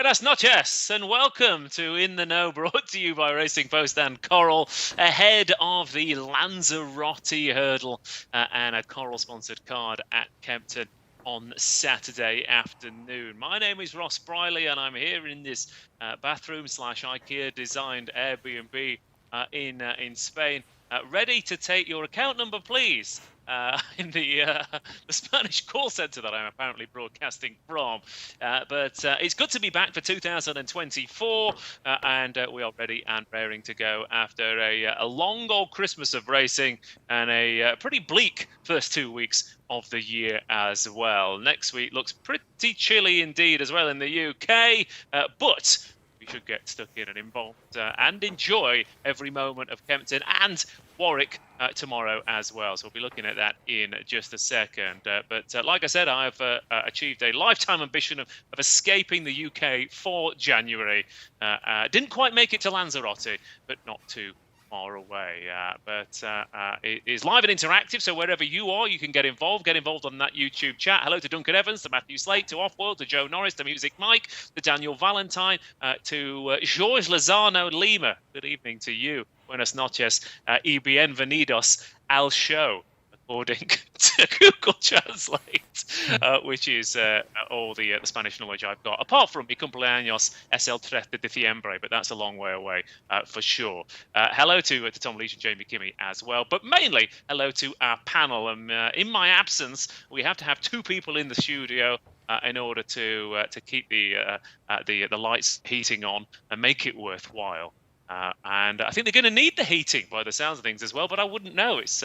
Buenas noches and welcome to In the Know, brought to you by Racing Post and Coral, ahead of the Lanzarote Hurdle and a Coral-sponsored card at Kempton on Saturday afternoon. My name is Ross Brierley and I'm here in this bathroom/IKEA-designed Airbnb in Spain, ready to take your account number, please. In the Spanish call centre that I'm apparently broadcasting from. But it's good to be back for 2024, and we are ready and raring to go after a long old Christmas of racing and a pretty bleak first 2 weeks of the year as well. Next week looks pretty chilly indeed as well in the UK, but we should get stuck in and involved and enjoy every moment of Kempton and Warwick tomorrow as well. So we'll be looking at that in just a second. But like I said, I've achieved a lifetime ambition of escaping the UK for January. Didn't quite make it to Lanzarote, but not too far away. But it is live and interactive, so wherever you are, you can get involved. Get involved on that YouTube chat. Hello to Duncan Evans, to Matthew Slate, to Offworld, to Joe Norris, to Music Mike, to Daniel Valentine, to Jorge Lozano Lima. Good evening to you. Buenas noches y bienvenidos al show, according to Google Translate, which is all the Spanish knowledge I've got. Apart from mi cumpleaños es el 3 de diciembre, but that's a long way away for sure. Hello to Tom Leach and Jamie Kimmy as well, but mainly hello to our panel. And in my absence, we have to have two people in the studio in order to keep the lights heating on and make it worthwhile. And I think they're going to need the heating by the sounds of things as well, but I wouldn't know. It's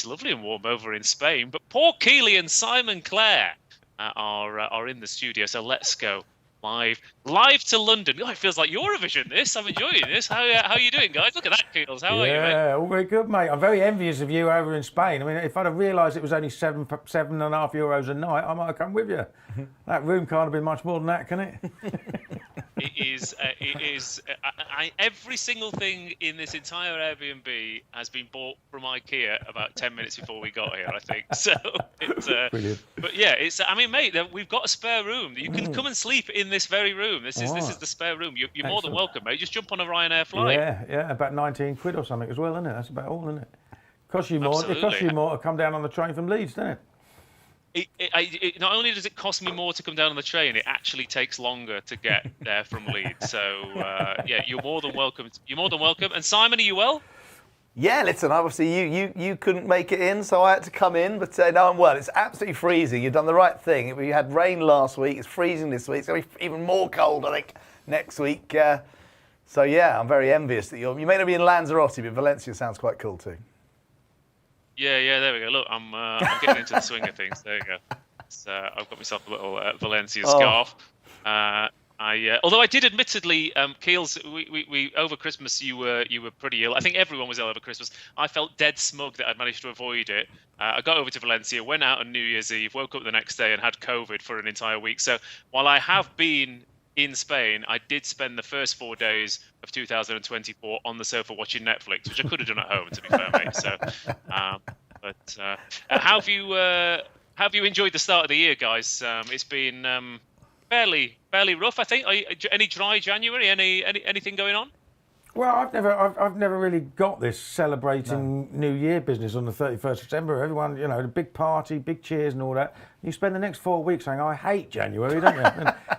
lovely and warm over in Spain. But Paul Kealy and Simon Clare are in the studio, so let's go live to London. Oh, it feels like Eurovision, this. I'm enjoying this. How are you doing, guys? Look at that, Keels. How are you, mate? Yeah, all very good, mate. I'm very envious of you over in Spain. I mean, if I'd have realised it was only €7.5 a night, I might have come with you. That room can't have been much more than that, can it? It is. Every single thing in this entire Airbnb has been bought from IKEA about 10 minutes before we got here, I think. So it's. Brilliant. But yeah, it's. I mean, mate, we've got a spare room. You can come and sleep in this very room. This is the spare room. You're more than welcome, mate. Just jump on a Ryanair flight. Yeah, about 19 quid or something as well, isn't it? That's about all, isn't it? Costs you more. Absolutely. It costs you more to come down on the train from Leeds, doesn't it? It not only does it cost me more to come down on the train, it actually takes longer to get there from Leeds. So yeah, you're more than welcome. You're more than welcome. And Simon, are you well? Yeah, listen, obviously you couldn't make it in, so I had to come in, but no, I'm well. It's absolutely freezing. You've done the right thing. We had rain last week. It's freezing this week. It's going to be even more cold, I think, next week. So yeah, I'm very envious that you may not be in Lanzarote, but Valencia sounds quite cool too. Yeah, there we go. Look, I'm getting into the swing of things. There you go. So I've got myself a little Valencia scarf. Although I did admittedly, Keels, we over Christmas you were pretty ill. I think everyone was ill over Christmas. I felt dead smug that I'd managed to avoid it. I got over to Valencia, went out on New Year's Eve, woke up the next day and had COVID for an entire week. So while I have been in Spain, I did spend the first 4 days of 2024 on the sofa watching Netflix, which I could have done at home, to be fair, mate. So, but how have you enjoyed the start of the year, guys? It's been fairly rough, I think. Any dry January? Anything going on? Well, I've never really got this celebrating New Year business on the 31st December. Everyone, the big party, big cheers and all that. You spend the next 4 weeks saying, I hate January, don't you?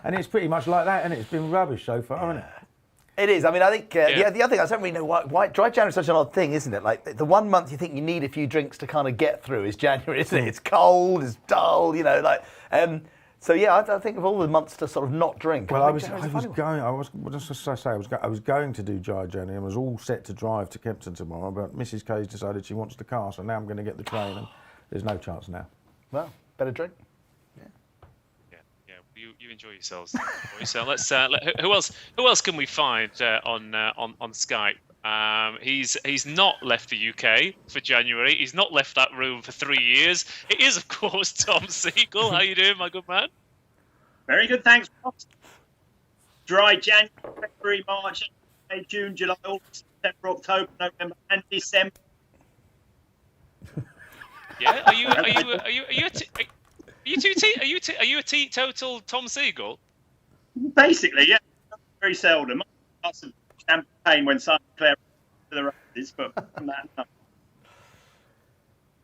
and it's pretty much like that, and it's been rubbish so far, hasn't it? It is. I mean, I think the other thing, I don't really know why dry January is such an odd thing, isn't it? Like, the 1 month you think you need a few drinks to kind of get through is January, isn't it? It's cold, it's dull, So yeah, I think of all the months to sort of not drink. Well, I was going to do dry January and was all set to drive to Kempton tomorrow, but Mrs. K's decided she wants the car, so now I'm going to get the train, and there's no chance now. Well, better drink. Yeah. You enjoy yourselves. So let's. Who else can we find on Skype? He's not left the UK for January. He's not left that room for 3 years. It is, of course, Tom Segal. How you doing, my good man? Very good, thanks. Dry January, February, March, May, June, July, August, September, October, November, and December. Yeah, are you a teetotal Tom Segal? Basically, yeah, very seldom. Lots of champagne when Clare to the races, but from that, no.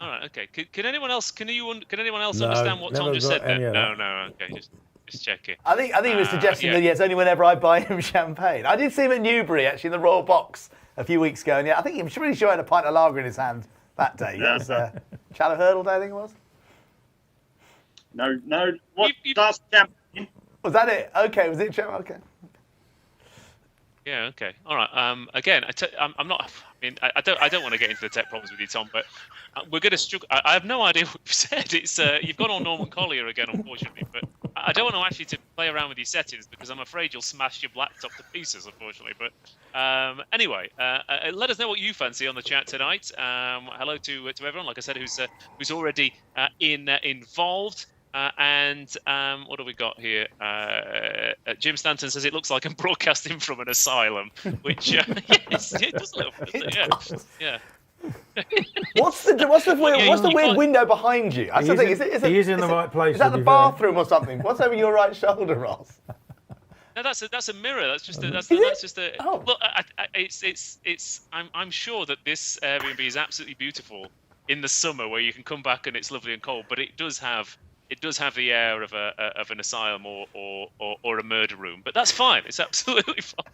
All right, okay. Can anyone else? Can anyone else No, understand what Tom never just got said? Then? any of No, that. Okay, just checking. I think he was suggesting yeah. that yes, only whenever I buy him champagne. I did see him at Newbury actually in the Royal Box a few weeks ago, and yeah, I think he was really sure he had a pint of lager in his hand that day. That was Channel Hurdle Day, I think it was. No. What last champagne? Was that it? Okay, was it champagne? Okay. Yeah. Okay. All right. Again, I'm not. I mean, I don't want to get into the tech problems with you, Tom, but we're going to struggle. I have no idea what you've said. It's you've gone on Norman Collier again, unfortunately. But I don't want to ask you to play around with your settings because I'm afraid you'll smash your laptop to pieces, unfortunately. But anyway, let us know what you fancy on the chat tonight. Hello to everyone, like I said, who's already involved. And what have we got here? Jim Stanton says it looks like I'm broadcasting from an asylum, which yes, it does a little bit. Yeah. What's the weird window behind you? That's the thing. He is in the right place. Is that the bathroom or something? What's over your right shoulder, Ross? No, that's a mirror. That's just a. Oh. Look, I'm sure that this Airbnb is absolutely beautiful in the summer where you can come back and it's lovely and cold, but it does have the air of an asylum or a murder room, but that's fine. It's absolutely fine.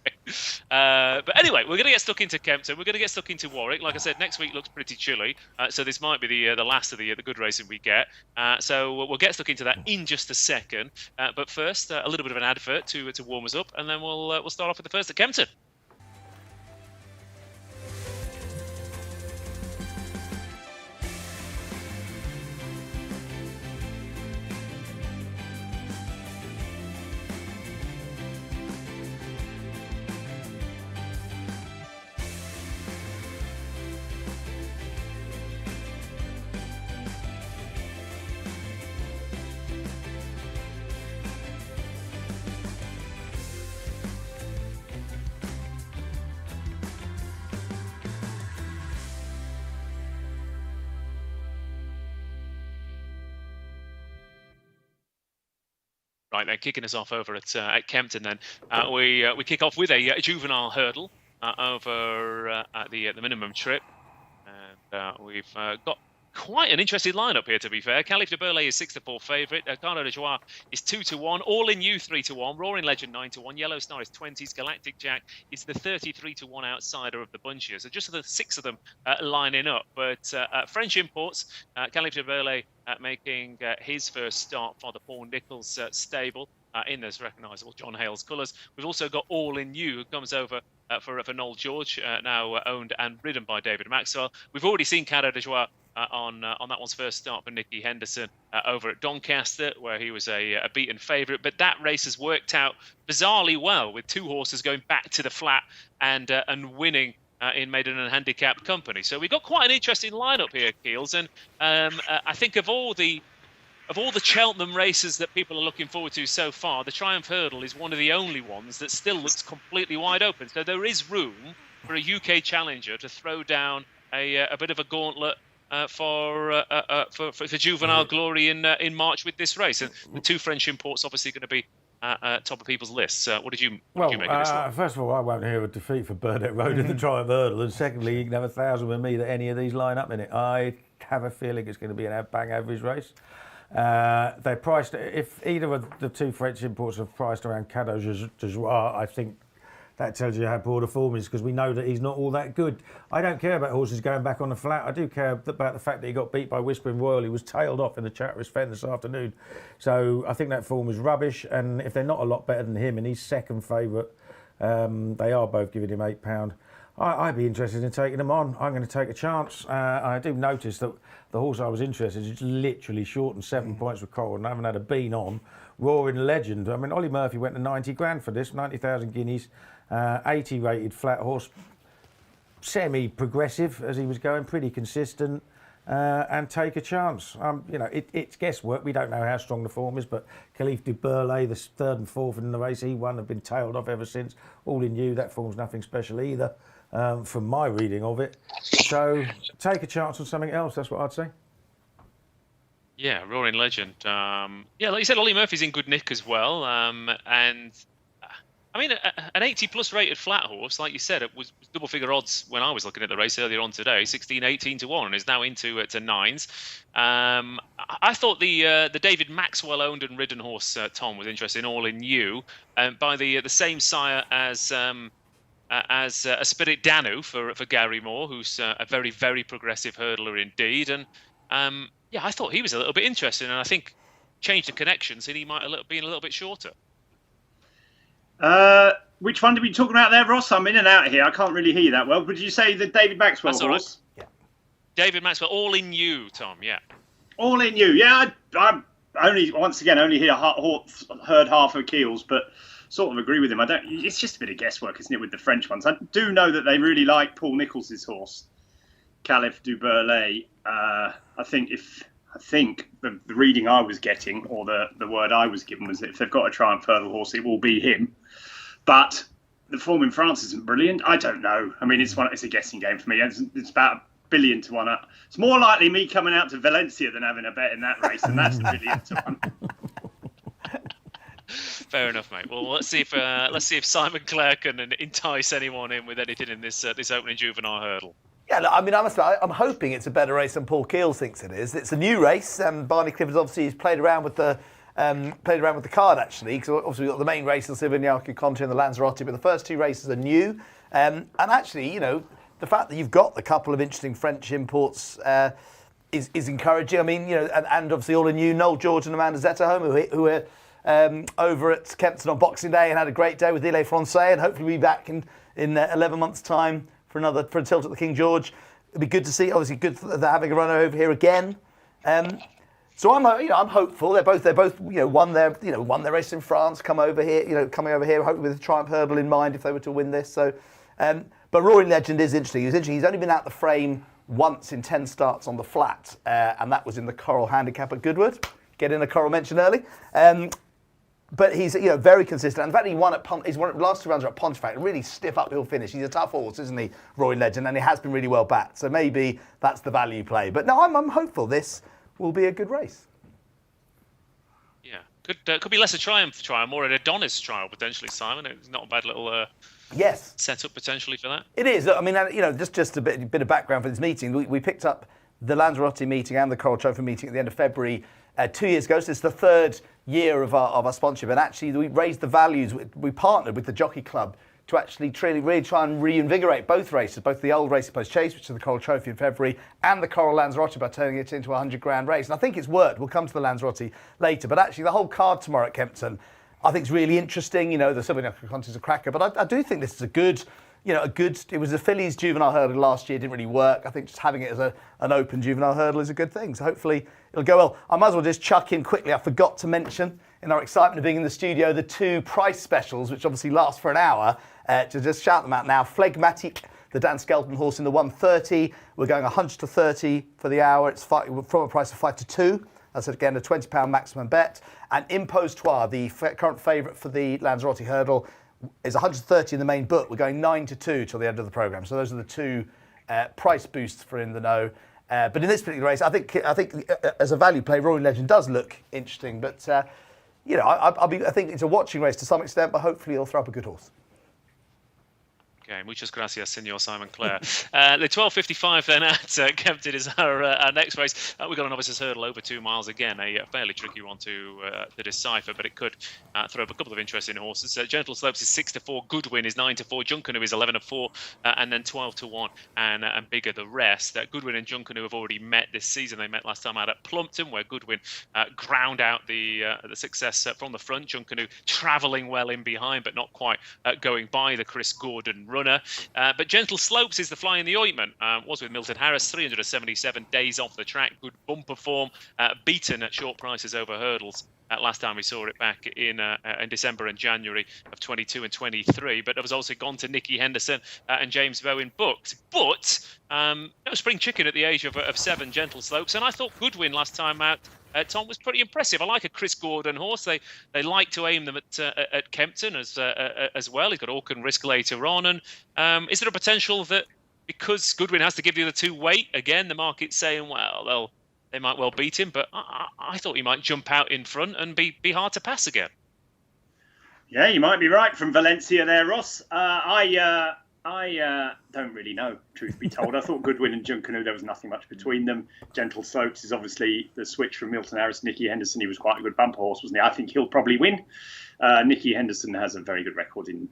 But anyway, we're going to get stuck into Kempton. We're going to get stuck into Warwick. Like I said, next week looks pretty chilly, so this might be the last of the good racing we get. So we'll get stuck into that in just a second. But first, a little bit of an advert to warm us up, and then we'll start off with the first at Kempton. Right, then kicking us off over at Kempton. Then we kick off with a juvenile hurdle over at the minimum trip, and we've got quite an interesting lineup here. To be fair, Caliph de Burley is 6-4 favourite. Carlo de Joie is 2-1. All in You 3-1. Roaring Legend 9-1. Yellow Star is 20s. Galactic Jack is the 33-1 outsider of the bunch here. So just the 6 of them lining up. But French imports, Caliph de Burley making his first start for the Paul Nicholls stable in those recognisable John Hale's colours. We've also got All in You, who comes over for Noel George, now owned and ridden by David Maxwell. We've already seen Carlo de Joie on that one's first start for Nicky Henderson over at Doncaster, where he was a beaten favourite. But that race has worked out bizarrely well, with 2 horses going back to the flat and winning in maiden and handicap company. So we've got quite an interesting lineup here, Keels. And I think of all the Cheltenham races that people are looking forward to so far, the Triumph Hurdle is one of the only ones that still looks completely wide open. So there is room for a UK challenger to throw down a bit of a gauntlet for juvenile glory in March with this race. And the 2 French imports obviously going to be top of people's lists. What did you make of this one? First of all, I won't hear a defeat for Burnett Road in the Triumph Hurdle, and secondly, you can have 1,000 with me that any of these line up in it. I have a feeling it's going to be an bang average race. They priced, if either of the 2 French imports have priced around Cadeau de Joie, I think that tells you how poor the form is, because we know that he's not all that good. I don't care about horses going back on the flat. I do care about the fact that he got beat by Whispering Royal. He was tailed off in the Chatteris Fen this afternoon. So I think that form is rubbish, and if they're not a lot better than him and he's second favourite, they are both giving him £8. I'd be interested in taking them on. I'm going to take a chance. I do notice that the horse I was interested in is literally shortened 7 points with Coral and I haven't had a bean on. Roaring Legend. I mean, Ollie Murphy went to 90 grand for this, 90,000 guineas, 80 rated flat horse, semi-progressive as he was going, pretty consistent, and take a chance. You know, it's guesswork. We don't know how strong the form is, but Caliph de Burley, the 3rd and 4th in the race he won, have been tailed off ever since. All in You, that form's nothing special either. From my reading of it. So take a chance on something else, that's what I'd say. Yeah, Roaring Legend. Yeah, like you said, Ollie Murphy's in good nick as well. And I mean, an 80-plus rated flat horse, like you said, it was double-figure odds when I was looking at the race earlier on today, 16, 18 to 1, and is now into to nines. I thought the David Maxwell owned and ridden horse, Tom, was interesting, All in You, by the same sire as a Spirit Danu for Gary Moore, who's a very, very progressive hurdler indeed. And yeah, I thought he was a little bit interesting, and I think changed the connections, and he might have been a little bit shorter. Which one did we talk about there, Ross? I'm in and out of here. I can't really hear you that well. But did you say the David Maxwell That's horse? Right. Yeah. David Maxwell, All in You, Tom. Yeah. All in You. Yeah, I only heard half of Keel's, but sort of agree with him. It's just a bit of guesswork, isn't it, with the French ones? I do know that they really like Paul Nichols's horse, Caliph du Burlet. I think the reading I was getting, or the word I was given, was that if they've got a Triumph Hurdle horse, it will be him. But the form in France isn't brilliant. I don't know. I mean, it's a guessing game for me. It's about 1 billion to 1. It's more likely me coming out to Valencia than having a bet in that race, and that's 1 billion to 1. Fair enough, mate. Well, let's see if Simon Clare can entice anyone in with anything in this opening Juvenile hurdle. Yeah, look, I mean, I'm hoping it's a better race than Paul Keels thinks it is. It's a new race. Barney Clifford's obviously played around with the card, actually, because obviously we've got the main race, the Silviniaco, Conti and the Lanzarote, but the first two races are new. And actually, the fact that you've got a couple of interesting French imports is encouraging. I mean, and obviously all in you, Noel George and Amanda Zetterholm, who are over at Kempton on Boxing Day and had a great day with Ile Francais, and hopefully be back in 11 months' time for a tilt at the King George. It'd be good to see. Obviously, good that they're having a run over here again. So I'm hopeful. They're both won their race in France, coming over here, hopefully with the Triumph Hurdle in mind if they were to win this. So, but Roaring Legend is interesting. He's only been out the frame once in 10 starts on the flat, and that was in the Coral Handicap at Goodwood. Get in a Coral mention early. But he's very consistent. In fact, he won at his last 2 rounds are at Pontefract, a really stiff uphill finish. He's a tough horse, isn't he, Roaring Legend? And he has been really well backed. So maybe that's the value play. But no, I'm hopeful this will be a good race. Yeah, could be less a Triumph trial, more an Adonis trial potentially, Simon. It's not a bad little yes setup potentially for that. It is. I mean, just a bit of background for this meeting. We picked up the Lanzarote meeting and the Coral Trophy meeting at the end of February 2 years ago. So it's the third year of our sponsorship, and actually we raised the values. We partnered with the Jockey Club to actually really try and reinvigorate both races, both the old Racing Post Chase, which is the Coral Trophy in February, and the Coral Lanzarote, by turning it into a 100 grand race. And I think it's worked. We'll come to the Lanzarote later, but actually the whole card tomorrow at Kempton, I think is really interesting. The Silviniaco Conti is a cracker, but I do think this is a good. It was a fillies Juvenile Hurdle last year, didn't really work. I think just having it as an open Juvenile Hurdle is a good thing. So hopefully it'll go well. I might as well just chuck in quickly, I forgot to mention, in our excitement of being in the studio, the 2 price specials, which obviously last for an hour, to just shout them out now. Phlegmatic, the Dan Skelton horse in the 130. We're going 100 to 30 for the hour. It's from a price of 5 to 2. That's again a £20 maximum bet. And Impostoir, the current favourite for the Lanzarote Hurdle, is 130 in the main book. We're going 9 to 2 till the end of the programme. So those are the 2 price boosts for In the Know. But in this particular race, I think as a value play, Roaring Legend does look interesting. But I think it's a watching race to some extent. But hopefully, he'll throw up a good horse. Okay, muchas gracias, Senor Simon Clare. The 12.55 then at Kempton is our next race. We've got a Novices Hurdle over 2 miles again, a fairly tricky one to decipher, but it could throw up a couple of interesting horses. Gentle Slopes is 6 to 4, Goodwin is 9 to 4, Junkanoo is 11 to 4, and then 12 to 1, and bigger the rest. Goodwin and Junkanoo have already met this season. They met last time out at Plumpton, where Goodwin ground out the success from the front. Junkanoo travelling well in behind, but not quite going by the Chris Gordon runner. But Gentle Slopes is the fly in the ointment. Was with Milton Harris, 377 days off the track. Good bumper form, beaten at short prices over hurdles. Last time we saw it back in December and January of 22 and 23. But it was also gone to Nicky Henderson and James Bowen booked. But no spring chicken at the age of 7, Gentle Slopes. And I thought Goodwin last time out, Tom, was pretty impressive. I like a Chris Gordon horse. They like to aim them at Kempton as well. He's got Orcan Risk later on. And is there a potential that because Goodwin has to give the other 2 weight, again, the market's saying, well, they might well beat him, but I thought he might jump out in front and be hard to pass again. Yeah, you might be right from Valencia there, Ross. I don't really know, truth be told. I thought Goodwin and Junkanoo, there was nothing much between them. Gentle Slopes is obviously the switch from Milton Harris, Nicky Henderson. He was quite a good bumper horse, wasn't he? I think he'll probably win. Nicky Henderson has a very good record in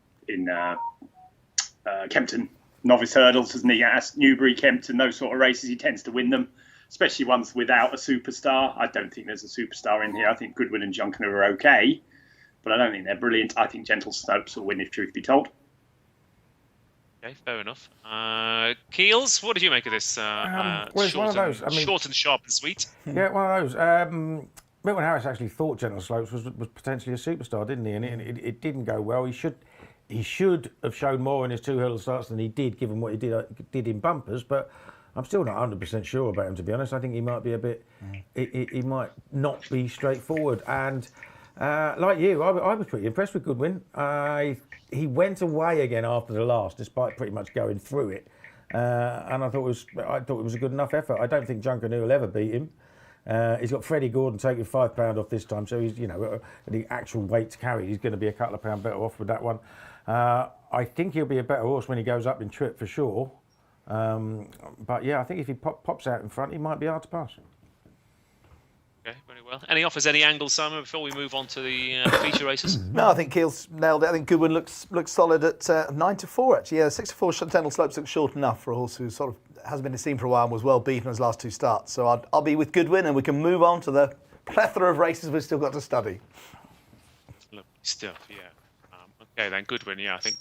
Kempton novice hurdles, hasn't he? Newbury, Kempton, those sort of races, he tends to win them, especially ones without a superstar. I don't think there's a superstar in here. I think Goodwin and Junkanoo are okay, but I don't think they're brilliant. I think Gentle Slopes will win, if truth be told. Okay, fair enough. Keels, what did you make of this? Well, it's one of those. I mean, short and sharp and sweet. Yeah, one of those. Milton Harris actually thought Gentle Slopes was potentially a superstar, didn't he? And it didn't go well. He should have shown more in his 2 hurdle starts than he did, given what he did in bumpers. But I'm still not 100% sure about him, to be honest. I think he might be a bit. He might not be straightforward. And like you, I was pretty impressed with Goodwin. He went away again after the last, despite pretty much going through it. And I thought it was a good enough effort. I don't think Junkanoo will ever beat him. He's got Freddie Gordon taking £5 off this time, so he's, the actual weight to carry, he's going to be a couple of pounds better off with that one. I think he'll be a better horse when he goes up in trip for sure. But yeah, I think if he pops out in front, he might be hard to pass. Okay, very well. Any offers, any angles, Simon, before we move on to the feature races? No, I think Keel's nailed it. I think Goodwin looks solid at 9-4 actually. Yeah, 6-4 Gentle Slopes looks short enough for a horse who sort of hasn't been seen for a while and was well beaten in his last 2 starts. So I'll be with Goodwin, and we can move on to the plethora of races we've still got to study. Lovely stuff, yeah. Okay, then Goodwin, yeah, I think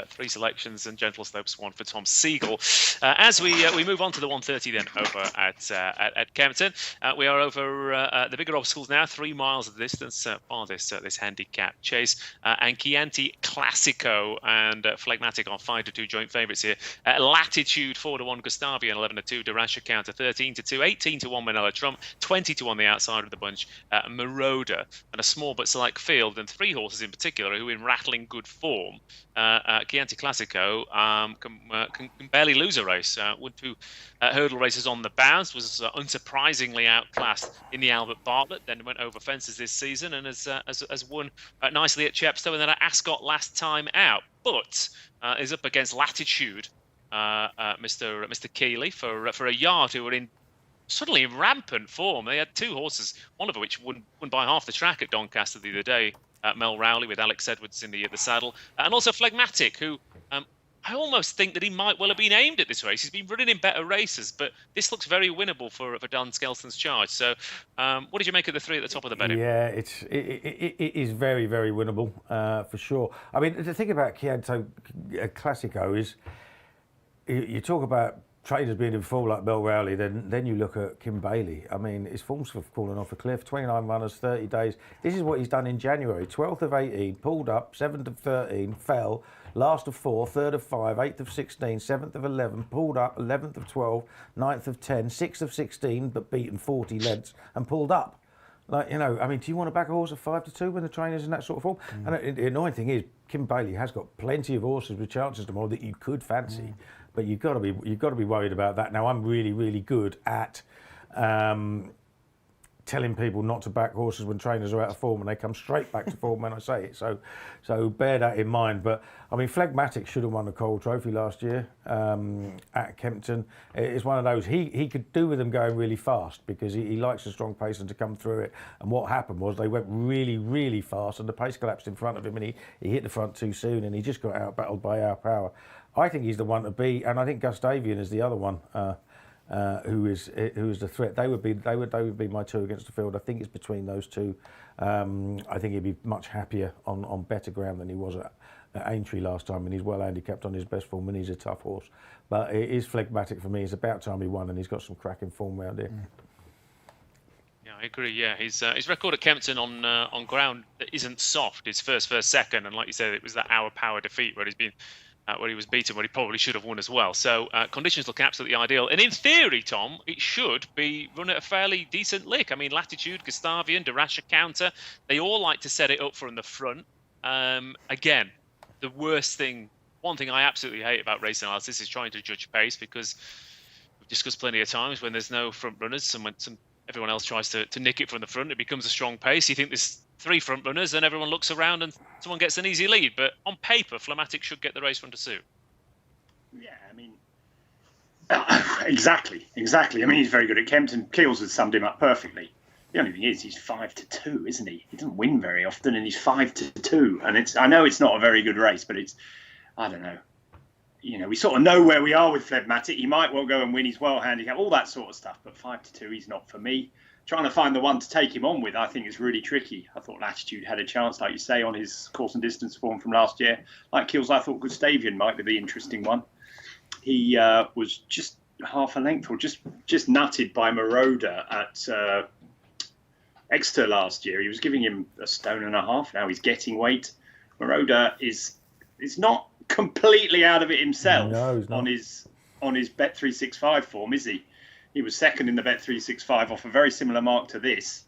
3 selections and Gentle Slopes 1 for Tom Segal. As we move on to the 1:30 then over at Kempton, we are over the bigger obstacles now, 3 miles of the distance for this handicap chase. And Chianti Classico and Phlegmatic are 5-2 joint favourites here. Latitude 4-1 Gustavian, 11-2 Durasha Counter, 13-2, 18-1 Manila Trump, 20-1 the outside of the bunch, Marauder, and a small but select field, and 3 horses in particular who in rattling good form. Chianti Classico can barely lose a race. Won 2 hurdle races on the bounce, was unsurprisingly outclassed in the Albert Bartlett, then went over fences this season and has won nicely at Chepstow and then at Ascot last time out. But is up against Latitude, Mr. Kealy for a yard who were in suddenly rampant form. They had 2 horses, one of which won by half the track at Doncaster the other day. Mel Rowley with Alex Edwards in the saddle, and also Phlegmatic, who I almost think that he might well have been aimed at this race. He's been running in better races, but this looks very winnable for Dan Skelston's charge. So, what did you make of the 3 at the top of the betting? Yeah, it is very, very winnable for sure. I mean, the thing about Chianti Classico is you talk about traders being in full like Mel Rowley, then you look at Kim Bailey. I mean, his form's fallen off a cliff. 29 runners, 30 days. This is what he's done in January. 12th of 18, pulled up, 7th of 13, fell, last of 4, 3rd of 5, 8th of 16, 7th of 11, pulled up, 11th of 12, 9th of 10, 6th of 16, but beaten 40 lengths and pulled up. Like, I mean, do you want to back a horse at 5-2 when the trainer's in that sort of form? And the annoying thing is, Kim Bailey has got plenty of horses with chances tomorrow that you could fancy. But you've got to be worried about that. Now, I'm really, really good at telling people not to back horses when trainers are out of form, and they come straight back to form when I say it. So bear that in mind. But I mean, Phlegmatic should have won the Coral Trophy last year at Kempton. It's one of those he could do with them going really fast because he likes a strong pace and to come through it. And what happened was they went really, really fast, and the pace collapsed in front of him, and he hit the front too soon, and he just got out battled by our power. I think he's the one to beat, and I think Gustavian is the other one who is the threat. They would be my 2 against the field. I think it's between those 2. I think he'd be much happier on better ground than he was at Aintree last time, and he's well handicapped on his best form, and he's a tough horse. But it is Phlegmatic for me. It's about time he won, and he's got some cracking form round here. Yeah, I agree. Yeah, his record at Kempton on ground that isn't soft. His first, second, and like you said, it was that hour power defeat where he's been. Where he was beaten, where he probably should have won as well. So conditions look absolutely ideal. And in theory, Tom, it should be run at a fairly decent lick. I mean, Latitude, Gustavian, Durasha Counter, they all like to set it up from the front. Again, the one thing I absolutely hate about race analysis is trying to judge pace, because we've discussed plenty of times when there's no front runners, some everyone else tries to nick it from the front. It becomes a strong pace. You think there's 3 front runners, and everyone looks around and someone gets an easy lead. But on paper, Phlegmatic should get the race run to suit. Yeah, I mean, exactly. I mean, he's very good at Kempton. Keels has summed him up perfectly. The only thing is, he's 5-2, isn't he? He doesn't win very often, and he's 5-2. And I know it's not a very good race, but I don't know. We sort of know where we are with Phlegmatic. He might well go and win his world handicap, all that sort of stuff. But 5-2, he's not for me. Trying to find the one to take him on with, I think, is really tricky. I thought Latitude had a chance, like you say, on his course and distance form from last year. Like Keels, I thought Gustavian might be the interesting one. He was just half a length, or just nutted by Moroder at Exeter last year. He was giving him 1.5 stone. Now he's getting weight. Moroder is not completely out of it himself. No, he's not. on his Bet365 form, is he? He was second in the Bet365 off a very similar mark to this.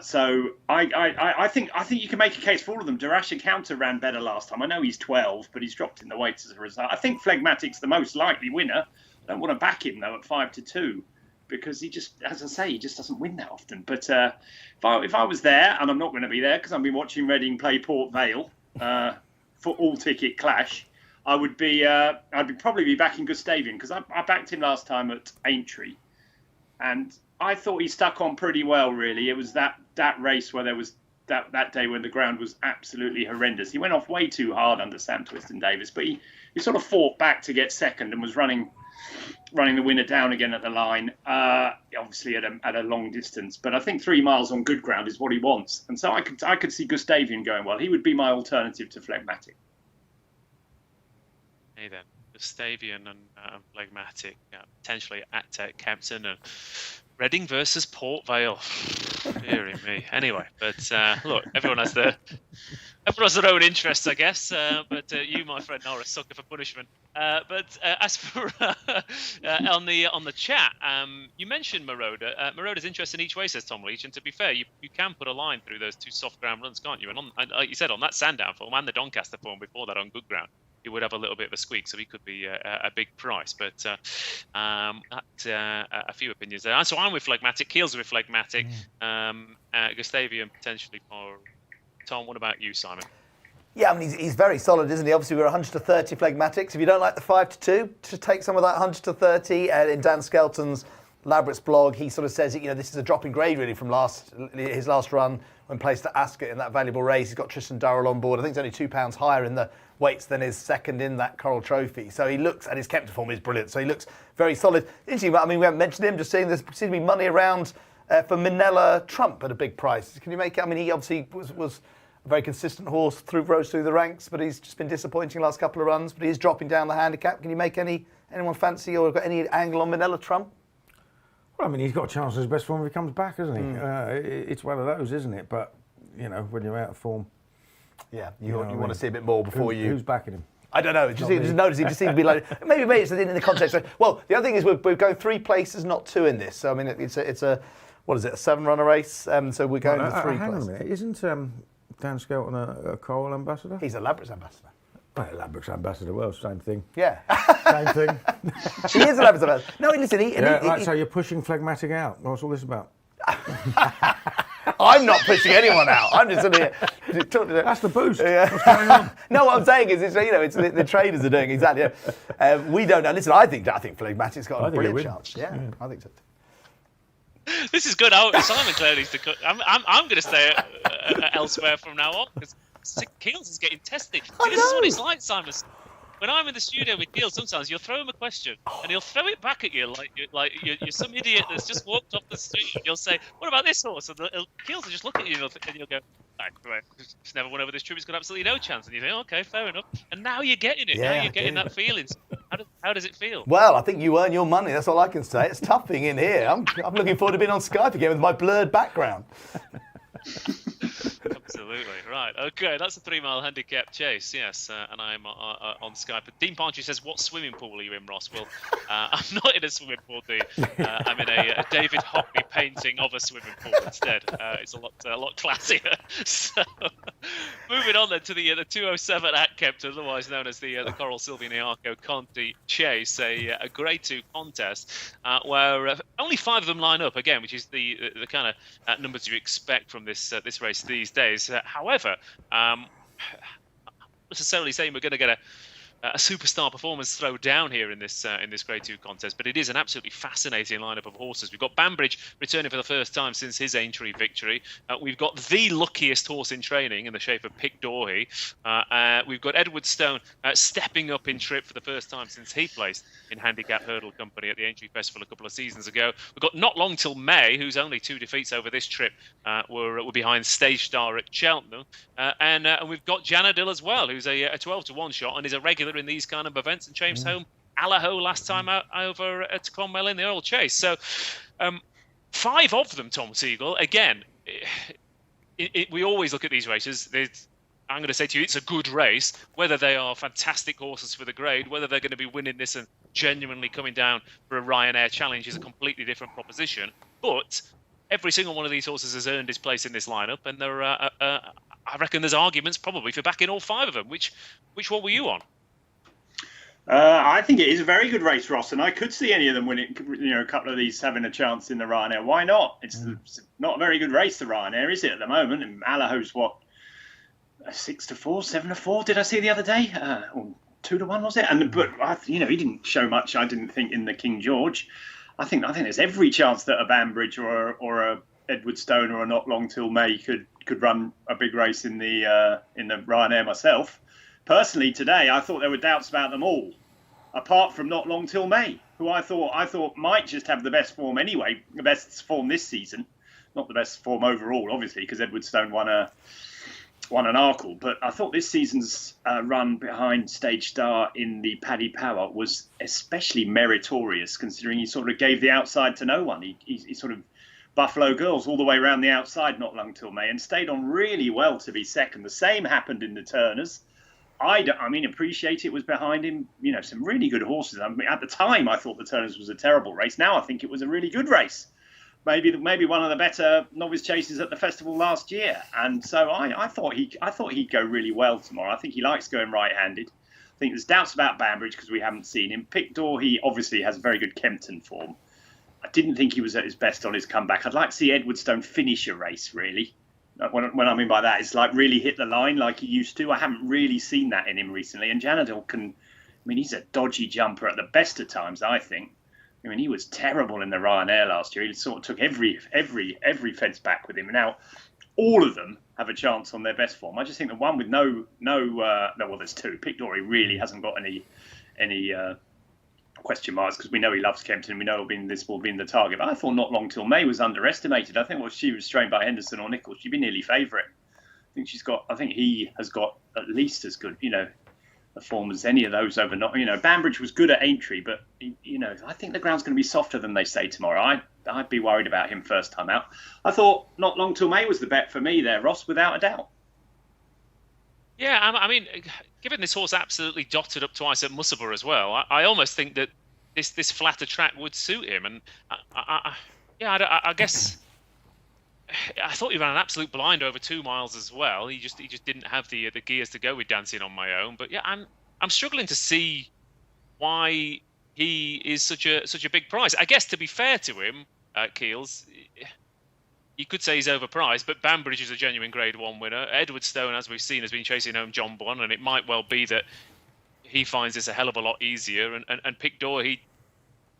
So I think you can make a case for all of them. Darash Encounter ran better last time. I know he's 12, but he's dropped in the weights as a result. I think Phlegmatic's the most likely winner. I don't want to back him though at 5-2 because he just, as I say, he just doesn't win that often. But if I was there, and I'm not going to be there because I've been watching Reading play Port Vale for all ticket clash, I'd probably be backing Gustavian because I backed him last time at Aintree, and I thought he stuck on pretty well. Really, it was that race where there was that day when the ground was absolutely horrendous. He went off way too hard under Sam Twiston Davis, but he sort of fought back to get second and was running the winner down again at the line, obviously at a long distance. But I think 3 miles on good ground is what he wants, and so I could see Gustavian going well. He would be my alternative to Phlegmatic. Hey then, Gustavian and Phlegmatic, potentially at Kempton, and Reading versus Port Vale. Deary me. Anyway, but look, everyone has their own interests, I guess. But you, my friend, are a sucker for punishment. But as for on the chat, you mentioned Moroder. Moroder's interested in each way, says Tom Leach. And to be fair, you can put a line through those 2 soft ground runs, can't you? And like you said, on that Sandown form and the Doncaster form before that on good ground, he would have a little bit of a squeak, so he could be a big price. But a few opinions there. So I'm with Phlegmatic. Keels with Phlegmatic. Gustavian potentially for Tom. What about you, Simon? Yeah, I mean, he's very solid, isn't he? Obviously, we're 100-30 Phlegmatics. If you don't like the 5-2, just take some of that 100-30. In Dan Skelton's Labrad's blog, he sort of says, this is a drop in grade really from his last run when placed at Ascot in that valuable race. He's got Tristan Durrell on board. I think he's only £2 higher in the weights than his second in that Coral Trophy. So he looks, and his Kempton form is brilliant. So he looks very solid. Interesting, I mean, we haven't mentioned him. Just seeing there seems to be money around for Minella Trump at a big price. Can you make it? I mean, he obviously was a very consistent horse, rose through the ranks, but he's just been disappointing the last couple of runs. But he is dropping down the handicap. Can you make anyone fancy or got any angle on Minella Trump? Well, I mean, he's got a chance at his best form if he comes back, hasn't he? It's one of those, isn't it? But, when you're out of form... Yeah, you want to see a bit more before Who's backing him? I don't know. Just notice he just seems to be like maybe it's in the context. Well, the other thing is we're going 3 places, not 2 in this. So I mean, it's a what is it? A 7-runner race. So we're going to 3 hang places. on a minute. Isn't Dan Skelton a Coral ambassador? He's a Labrad's ambassador. Well, Labrad's ambassador. Well, same thing. Yeah, same thing. He is a Labrad's ambassador. No, listen. So you're pushing Phlegmatic out. What's all this about? I'm not pushing anyone out. I'm just sort of here. That's the boost. Yeah. What's going on? No, what I'm saying is, it's the traders are doing exactly. We don't know. Listen, I think Phlegmatic's got a brilliant chance. Yeah, I think so. This is good. Simon clearly needs to cut. I'm going to stay elsewhere from now on because Keels is getting tested. See, this is what it's like, Simon. When I'm in the studio with Keels, sometimes you'll throw him a question and he'll throw it back at you like you're some idiot that's just walked off the street. And you'll say, "What about this horse?" And Keels will just look at you and you'll go, "He's never won over this trip. He's got absolutely no chance." And you think, "Okay, fair enough." And now you're getting it. Now you're getting that feeling. How does it feel? Well, I think you earn your money. That's all I can say. It's tough being in here. I'm looking forward to being on Skype again with my blurred background. Absolutely. Right. Okay. That's a 3-mile handicap chase. Yes. And I'm on Skype. Dean Parnchie says, "What swimming pool are you in, Ross?" Well, I'm not in a swimming pool, Dean. I'm in a David Hockney painting of a swimming pool instead. It's a lot classier. So, Moving on then to the 207 at Kempton, otherwise known as the Coral Silviniaco Conti Chase, a Grade 2 contest where only 5 of them line up again, which is the kind of numbers you expect from this race these days. However, not necessarily saying we're going to get a superstar performance throw down here in this Grade 2 contest, but it is an absolutely fascinating lineup of horses. We've got Banbridge returning for the first time since his entry victory. We've got the luckiest horse in training in the shape of Pic D'Orhy. We've got Edward Stone stepping up in trip for the first time since he placed in Handicap Hurdle Company at the Entry Festival a couple of seasons ago. We've got Not Long Till May, whose only 2 defeats over this trip were behind Stage Star at Cheltenham. And we've got Janadil as well, who's a 12-1 shot and is a regular in these kind of events and chased home Allaho last time out over at Clonmel in the Oil Chase. So 5 of them, Tom Segal. Again, we always look at these races. I'm going to say to you, it's a good race. Whether they are fantastic horses for the grade, whether they're going to be winning this and genuinely coming down for a Ryanair challenge is a completely different proposition. But every single one of these horses has earned his place in this lineup, and there are, I reckon there's arguments probably for backing all 5 of them. Which one were you on? I think it is a very good race, Ross, and I could see any of them winning. A couple of these having a chance in the Ryanair. Why not? It's not a very good race, the Ryanair, is it at the moment? And Allaho's what, 6-4, 7-4? Did I see the other day? Or 2-1 was it? But he didn't show much. I didn't think in the King George. I think there's every chance that a Banbridge or a Edward Stone or a Not Long Till May could run a big race in the Ryanair myself. Personally, today I thought there were doubts about them all, apart from Not Long Till May, who I thought might just have the best form anyway, the best form this season, not the best form overall, obviously, because Edward Stone won an Arkle. But I thought this season's run behind Stage Star in the Paddy Power was especially meritorious, considering he sort of gave the outside to no one. He sort of Buffalo Girls all the way around the outside, Not Long Till May, and stayed on really well to be second. The same happened in the Turners. I appreciate it was behind him, some really good horses. At the time, I thought the Turners was a terrible race. Now I think it was a really good race. Maybe one of the better novice chases at the festival last year. And so I thought he'd go really well tomorrow. I think he likes going right-handed. I think there's doubts about Banbridge because we haven't seen him. Pic D'Orhy obviously has very good Kempton form. I didn't think he was at his best on his comeback. I'd like to see Edward Stone finish a race, really. What I mean by that is like really hit the line like he used to. I haven't really seen that in him recently. And Janadil he's a dodgy jumper at the best of times, I think. He was terrible in the Ryanair last year. He sort of took every fence back with him. Now, all of them have a chance on their best form. I just think the one with there's 2. Pic D'Orhy really hasn't got any question marks because we know he loves Kempton. We know this will be in the target. But I thought Not Long Till May was underestimated. I think she was trained by Henderson or Nichols, she'd be nearly favourite. I think he has got at least as good, a form as any of those over. Banbridge was good at entry, but I think the ground's going to be softer than they say tomorrow. I'd be worried about him first time out. I thought Not Long Till May was the bet for me there, Ross, without a doubt. Yeah, given this horse absolutely dotted up twice at Musselburgh as well, I almost think that this flatter track would suit him. And I guess I thought he ran an absolute blind over 2 miles as well. He just didn't have the gears to go with Dancing on My Own. But yeah, I'm struggling to see why he is such a big price. I guess to be fair to him, Keels, you could say he's overpriced, but Banbridge is a genuine Grade 1 winner. Edward Stone, as we've seen, has been chasing home John Bonn, and it might well be that he finds this a hell of a lot easier. And Pic D'Orhy,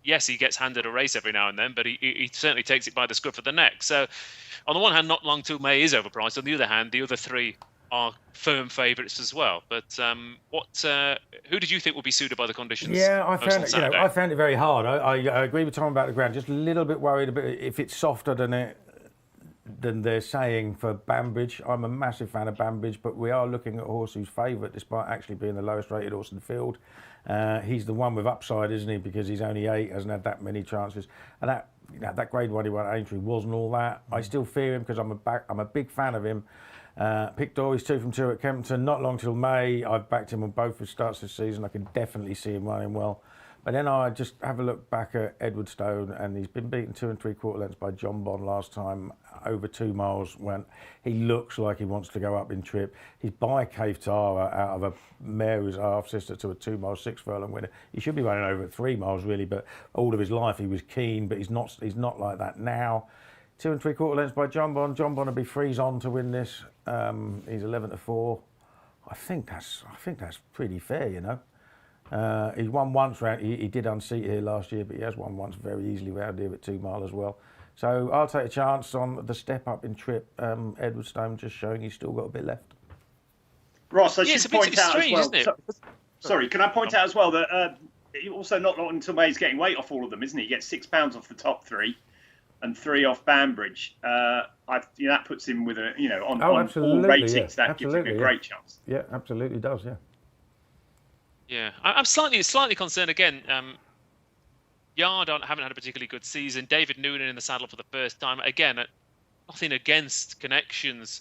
yes, he gets handed a race every now and then, but he certainly takes it by the scruff of the neck. So, on the one hand, Not Long Till May is overpriced. On the other hand, the other 3 are firm favourites as well. But who did you think would be suited by the conditions? Yeah, I found it very hard. I agree with Tom about the ground. Just a little bit worried about if it's softer than they're saying for Banbridge. I'm a massive fan of Banbridge, but we are looking at a horse who's favourite despite actually being the lowest rated horse in the field. He's the one with upside, isn't he? Because he's only 8, hasn't had that many chances. And that Grade 1 he won at Aintree wasn't all that. I still fear him because I'm a big fan of him. Pic D'Orhy's 2 from 2 at Kempton. Not Long Till May. I've backed him on both his starts this season. I can definitely see him running well. But then I just have a look back at Edwardstone, and he's been beaten 2 3/4 lengths by John Bond last time, over 2 miles. When he looks like he wants to go up in trip, he's by Cave Tara out of a mare who's half sister to a 2 mile 6 furlong winner. He should be running over at 3 miles really, but all of his life he was keen, but he's not like that now. 2 3/4 lengths by John Bond. John Bond will be freeze on to win this. He's 11-4. I think that's pretty fair, you know. He won once round. He did unseat here last year, but he has won once very easily round here at 2 mile as well. So I'll take a chance on the step up in trip. Edwardstone just showing he's still got a bit left. Ross, I should point out strange, as well. isn't it? Sorry, can I point out as well that he also not long until May's getting weight off all of them, isn't he? He gets £6 off the top 3 and 3 off Banbridge. That puts him with on all ratings. Yeah, that gives him a great chance. Yeah, absolutely does. Yeah. Yeah, I'm slightly concerned again. Yard haven't had a particularly good season. David Noonan in the saddle for the first time. Again, nothing against Connections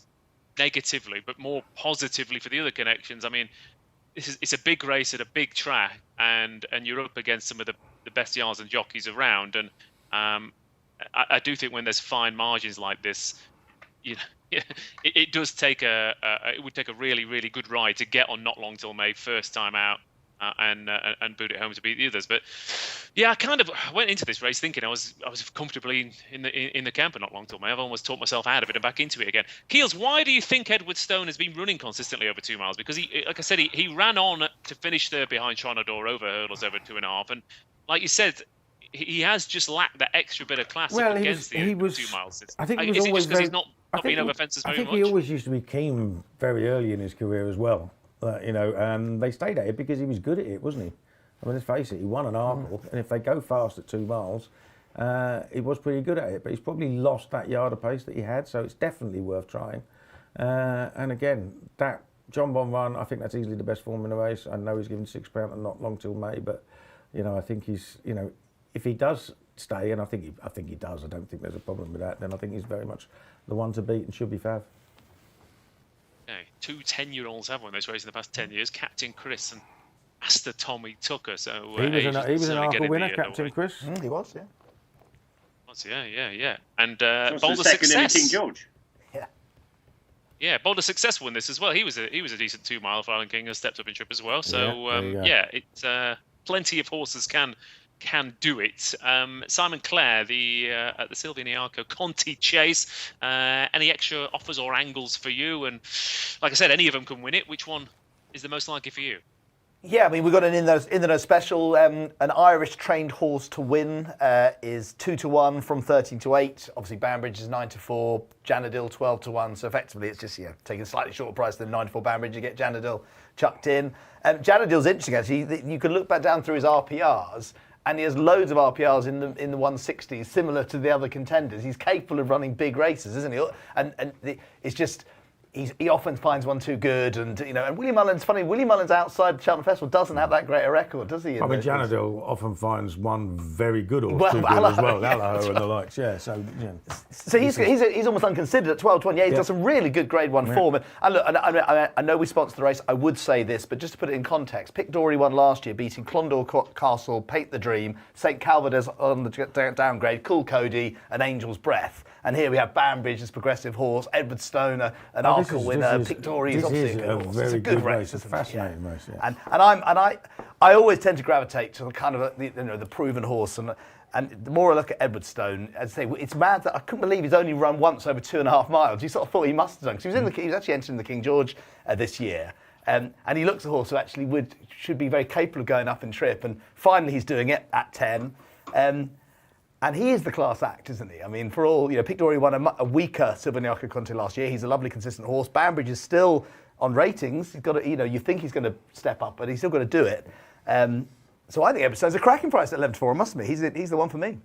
negatively, but more positively for the other Connections. I mean, it's a big race at a big track, and you're up against some of the best yards and jockeys around. And I do think when there's fine margins like this, it does take it would take a really, really good ride to get on Not Long Till May first time out and boot it home to beat the others. But yeah, I kind of went into this race thinking I was comfortably in the camp of Not Long Till May. I've almost talked myself out of it and back into it again. Keels, why do you think Edwardstone has been running consistently over 2 miles? Because he, like I said, he ran on to finish third behind Tronador over hurdles over 2.5, and like you said, he has just lacked that extra bit of class against the 2 miles. I think he was is it always just because he's not been over fences very much? I think he always used to be keen very early in his career as well. They stayed at it because he was good at it, wasn't he? I mean, let's face it, he won an Arkle, and if they go fast at 2 miles, he was pretty good at it. But he's probably lost that yard of pace that he had, so it's definitely worth trying. And again, that John Bond run, I think that's easily the best form in the race. I know he's given £6 and Not Long Till May, but I think he's, if he does stay, and I think he does, I don't think there's a problem with that, then I think he's very much the one to beat and should be fav. Okay. 2 10-year-olds have won this race in the past 10 years, Captain Chris and Master Tommy Tucker. So he was an Arkle winner, Captain Chris. He was, yeah. Yeah. And Boulder Success. King George. Yeah, Boulder Successful in this as well. He was a decent 2 mile for Island King and stepped up in trip as well. So it's plenty of horses can do it. Simon Clare, at the Silviniaco Conti chase. Any extra offers or angles for you? And like I said, any of them can win it. Which one is the most likely for you? Yeah, I mean, we've got an in the special. An Irish trained horse to win is 2-1 from 13-8. Obviously, Banbridge is 9-4. Janadil 12-1. So effectively, it's just taking a slightly shorter price than 9-4 Banbridge. You get Janadil chucked in. Janadil's interesting actually. You can look back down through his RPRs. And he has loads of RPRs in the 160s, similar to the other contenders. He's capable of running big races, isn't he? And it's just he often finds one too good, and And Willie Mullins, funny. Willie Mullins outside the Cheltenham Festival doesn't have that great a record, does he? I mean, Janadil often finds one very good horse too good as well. Allaho and the likes, yeah. So he's almost unconsidered at 12-1. Yeah, he's got some really good Grade 1 form. And look, I know we sponsored the race. I would say this, but just to put it in context, Pic D'Orhy won last year, beating Clondor Castle, Paint the Dream, St Calvados on the downgrade, Cool Cody, and Angel's Breath. And here we have Banbridge, this progressive horse, Edwardstone, an Arkle winner, Pic D'Orhy is obviously a good horse. It's a good race. It's a fascinating race. Yeah. And I always tend to gravitate to the kind of the proven horse. And the more I look at Edwardstone, as I say, it's mad that I couldn't believe he's only run once over 2.5 miles. You sort of thought he must have done, because he was actually entering the King George this year. And he looks a horse who actually should be very capable of going up in trip. And finally he's doing it at 10. And he is the class act, isn't he? I mean, for all, Pic D'Orhy won a weaker Silviniaco Conti last year. He's a lovely, consistent horse. Banbridge is still on ratings. He's got to, you think he's going to step up, but he's still got to do it. So I think Edwardstone's a cracking price at 11-4, must be. He's the one for me.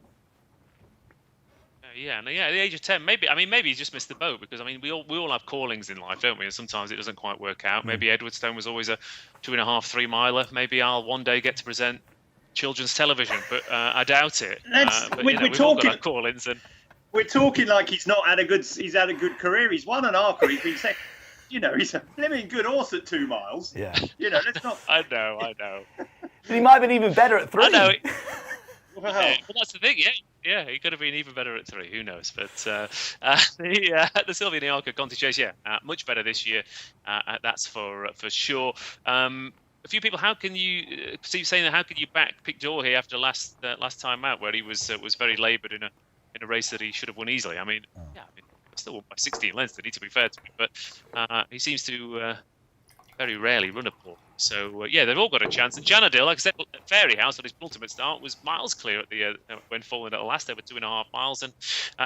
At the age of 10, maybe he's just missed the boat, because we all have callings in life, don't we? And sometimes it doesn't quite work out. Maybe Edwardstone was always a 2.5, 3 miler. Maybe I'll one day get to present children's television, but I doubt it. We're talking call-ins, and we're talking like he's had a good career. He's won an Arkle. He's been second. he's a blimmin' good horse at 2 miles. Yeah. Let's not. I know. But he might have been even better at 3. I know. Well, But that's the thing, yeah, he could have been even better at 3. Who knows? But the Silviniaco Conti chase, much better this year. That's for sure. A few people, how can you back Pic d'Or here after last time out, where he was very laboured in a race that he should have won easily? I mean, still won by 16 lengths, to be fair to me, but he seems to very rarely run a pole. So they've all got a chance. And Janadil, like I said, Fairy House on his penultimate start was miles clear at the when falling at the last over 2.5 miles, and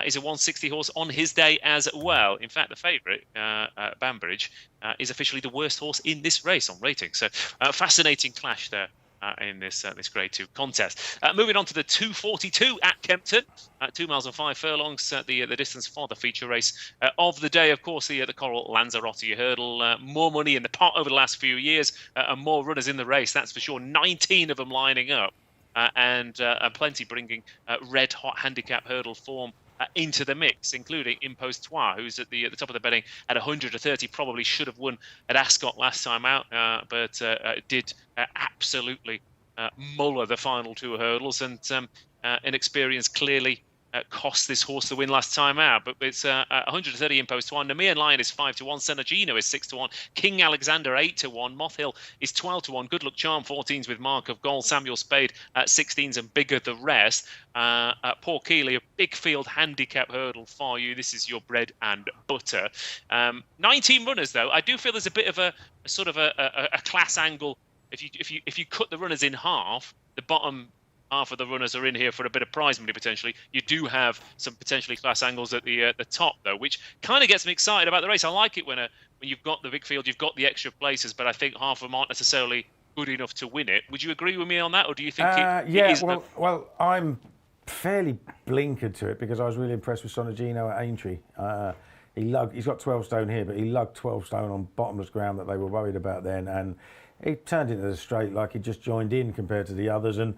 is a 160 horse on his day as well. In fact, the favourite, Banbridge, is officially the worst horse in this race on rating. So fascinating clash there. In this Grade 2 contest. Moving on to the 2:42 at Kempton, 2 miles and 5 furlongs, the distance for the feature race of the day. Of course, the Coral Lanzarote Hurdle. More money in the pot over the last few years, and more runners in the race. That's for sure. 19 of them lining up, and plenty bringing red hot handicap hurdle form into the mix, including Impostoir, who's at the top of the betting at 130. Probably should have won at Ascot last time out, but did absolutely muller the final 2 hurdles, and inexperience clearly cost this horse the win last time out. But it's 130 Impostoir. Nemean Lion is 5-1. Senagino is 6-1. King Alexander 8-1. Moth Hill is 12-1. Good Luck Charm 14s with Mark of Gold. Samuel Spade at 16s and bigger the rest. Poor Kealy, a big field handicap hurdle for you. This is your bread and butter. 19 runners though. I do feel there's a bit of a sort of a class angle. If you cut the runners in half, the bottom half of the runners are in here for a bit of prize money potentially. You do have some potentially class angles at the top though, which kind of gets me excited about the race. I like it when you've got the big field, you've got the extra places, but I think half of them aren't necessarily good enough to win it. Would you agree with me on that, or do you think it is? Well, I'm fairly blinkered to it because I was really impressed with Sonagino at Aintree. He's got 12 stone here, but he lugged 12 stone on bottomless ground that they were worried about then, and he turned into the straight like he just joined in compared to the others, and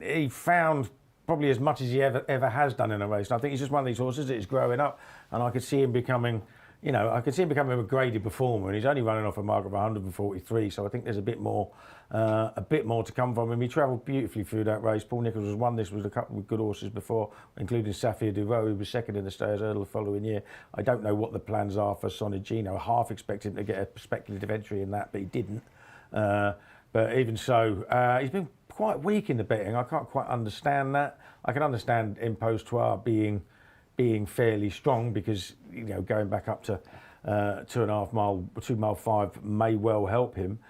he found probably as much as he ever has done in a race. And I think he's just one of these horses that is growing up, and I could see him becoming a graded performer, and he's only running off a mark of 143. So I think there's a bit more to come from him. He travelled beautifully through that race. Paul Nicholls has won this with a couple of good horses before, including Safir Duveau, who was second in the Stayers Hurdle the following year. I don't know what the plans are for Sonagino. I half expected him to get a speculative entry in that, but he didn't. But even so, he's been quite weak in the betting. I can't quite understand that. I can understand Impostoir being fairly strong because going back up to 2.5 mile, 2 mile 5 may well help him.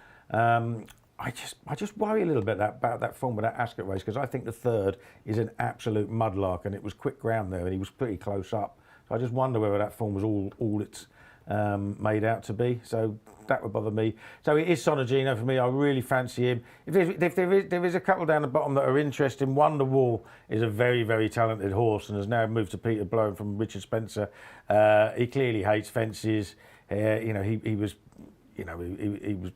I just worry a little bit about that form of that Ascot race because I think the third is an absolute mudlark, and it was quick ground there and he was pretty close up. So I just wonder whether that form was all it's made out to be. So that would bother me. So it is Sonagino for me. I really fancy him. If there is a couple down the bottom that are interesting, Wonderwall is a very, very talented horse and has now moved to Peter Blow from Richard Spencer. He clearly hates fences. He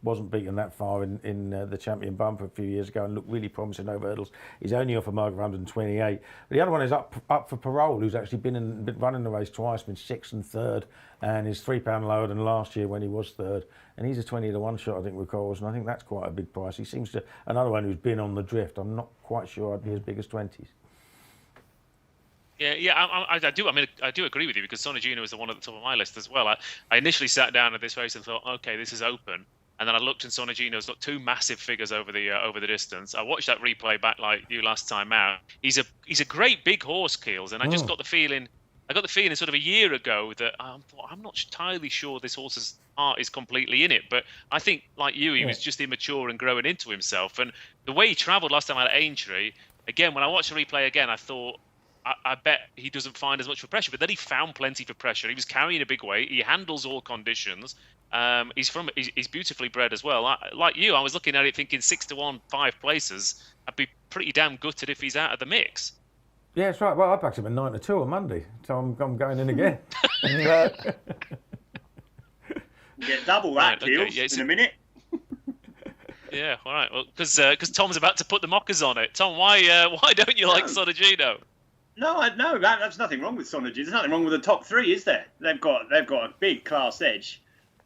wasn't beaten that far in the Champion Bumper a few years ago and looked really promising over hurdles. He's only off a mark of 128. But the other one is up for Parole, who's actually been running the race twice, been 6th and 3rd, and is £3 lower than last year when he was 3rd. And he's a 20-to-1 shot, I think, with Corals, and I think that's quite a big price. He seems to another one who's been on the drift. I'm not quite sure I'd be as big as 20s. I do. I mean, I do agree with you because Sonagino is the one at the top of my list as well. I initially sat down at this race and thought, okay, this is open, and then I looked and Sonagino's got 2 massive figures over the distance. I watched that replay back like you last time out. He's a great big horse, Keels, and I just got the feeling. I got the feeling sort of a year ago that I'm not entirely sure this horse's heart is completely in it. But I think, like you, he was just immature and growing into himself. And the way he travelled last time at Aintree, again, when I watched the replay again, I thought, I bet he doesn't find as much for pressure, but then he found plenty for pressure. He was carrying a big weight. He handles all conditions. He's beautifully bred as well. Like you, I was looking at it thinking 6-1, 5 places. I'd be pretty damn gutted if he's out of the mix. Yeah, that's right. Well, I backed him at 9-2 on Monday, so I'm going in again. Get double that, Keels, in a minute. Yeah, all right. Well, because Tom's about to put the mockers on it. Tom, why don't you like Sonagino? No, that's nothing wrong with Sonagino. There's nothing wrong with the top 3, is there? They've got a big class edge.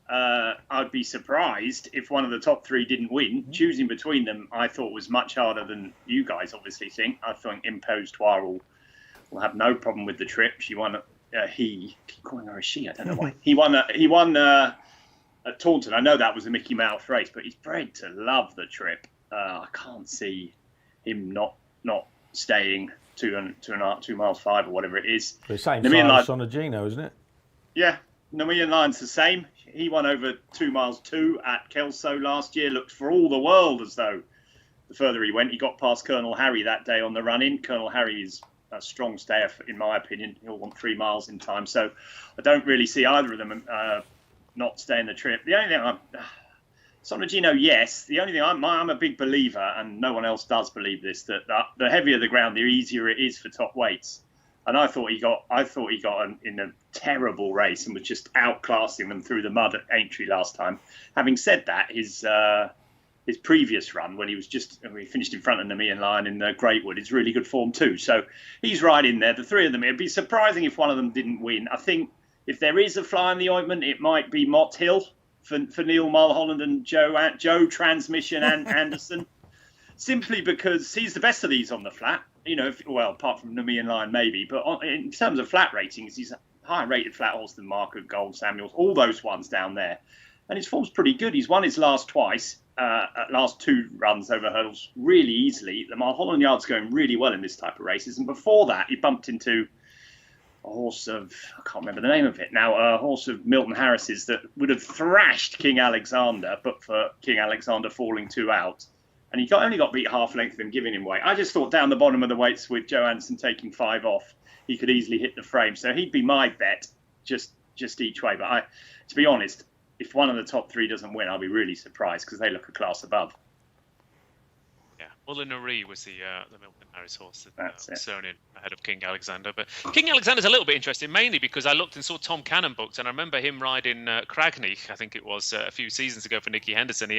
I'd be surprised if one of the top three didn't win. Choosing between them, I thought was much harder than you guys obviously think. I think Impostoir will have no problem with the trip. She won. He keep calling her a she. I don't know why. He won at Taunton. I know that was a Mickey Mouse race, but he's bred to love the trip. I can't see him not staying 2.5 miles 5 or whatever it is. The same size on a Gino, isn't it? Yeah, Namilian Lion's the same. He won over 2 miles 2 at Kelso last year. Looked for all the world as though the further he went, he got past Colonel Harry that day on the run-in. Colonel Harry is a strong stayer, in my opinion. He'll want 3 miles in time. So I don't really see either of them not staying the trip. The only thing Sonagino, yes. The only thing I'm a big believer, and no one else does believe this, that the heavier the ground, the easier it is for top weights. And I thought he got in a terrible race and was just outclassing them through the mud at Aintree last time. Having said that, his previous run, when he finished in front of Namian Lion in the Greatwood, is really good form too. So he's right in there. The three of them, it'd be surprising if one of them didn't win. I think if there is a fly in the ointment, it might be Mott Hill for Neil Mulholland and Joe Transmission and Anderson, simply because he's the best of these on the flat. Apart from Namian Lion maybe, but in terms of flat ratings, he's a higher rated flat horse than Marco Gold, Samuels, all those ones down there. And his form's pretty good. He's won his last twice, last 2 runs over hurdles really easily. The Mulholland Yard's going really well in this type of races. And before that, he bumped into a horse of, I can't remember the name of it now, a horse of Milton Harris's that would have thrashed King Alexander, but for King Alexander falling 2 out. And he only got beat half length of him, giving him weight. I just thought down the bottom of the weights with Joe Anderson taking 5 off, he could easily hit the frame. So he'd be my bet just each way. But to be honest, if one of the top 3 doesn't win, I'll be really surprised because they look a class above. Yeah, Mullinary was the Milton Harris horse that was thrown in ahead of King Alexander. But King Alexander's a little bit interesting, mainly because I looked and saw Tom Cannon booked, and I remember him riding Cragney, I think it was a few seasons ago for Nicky Henderson.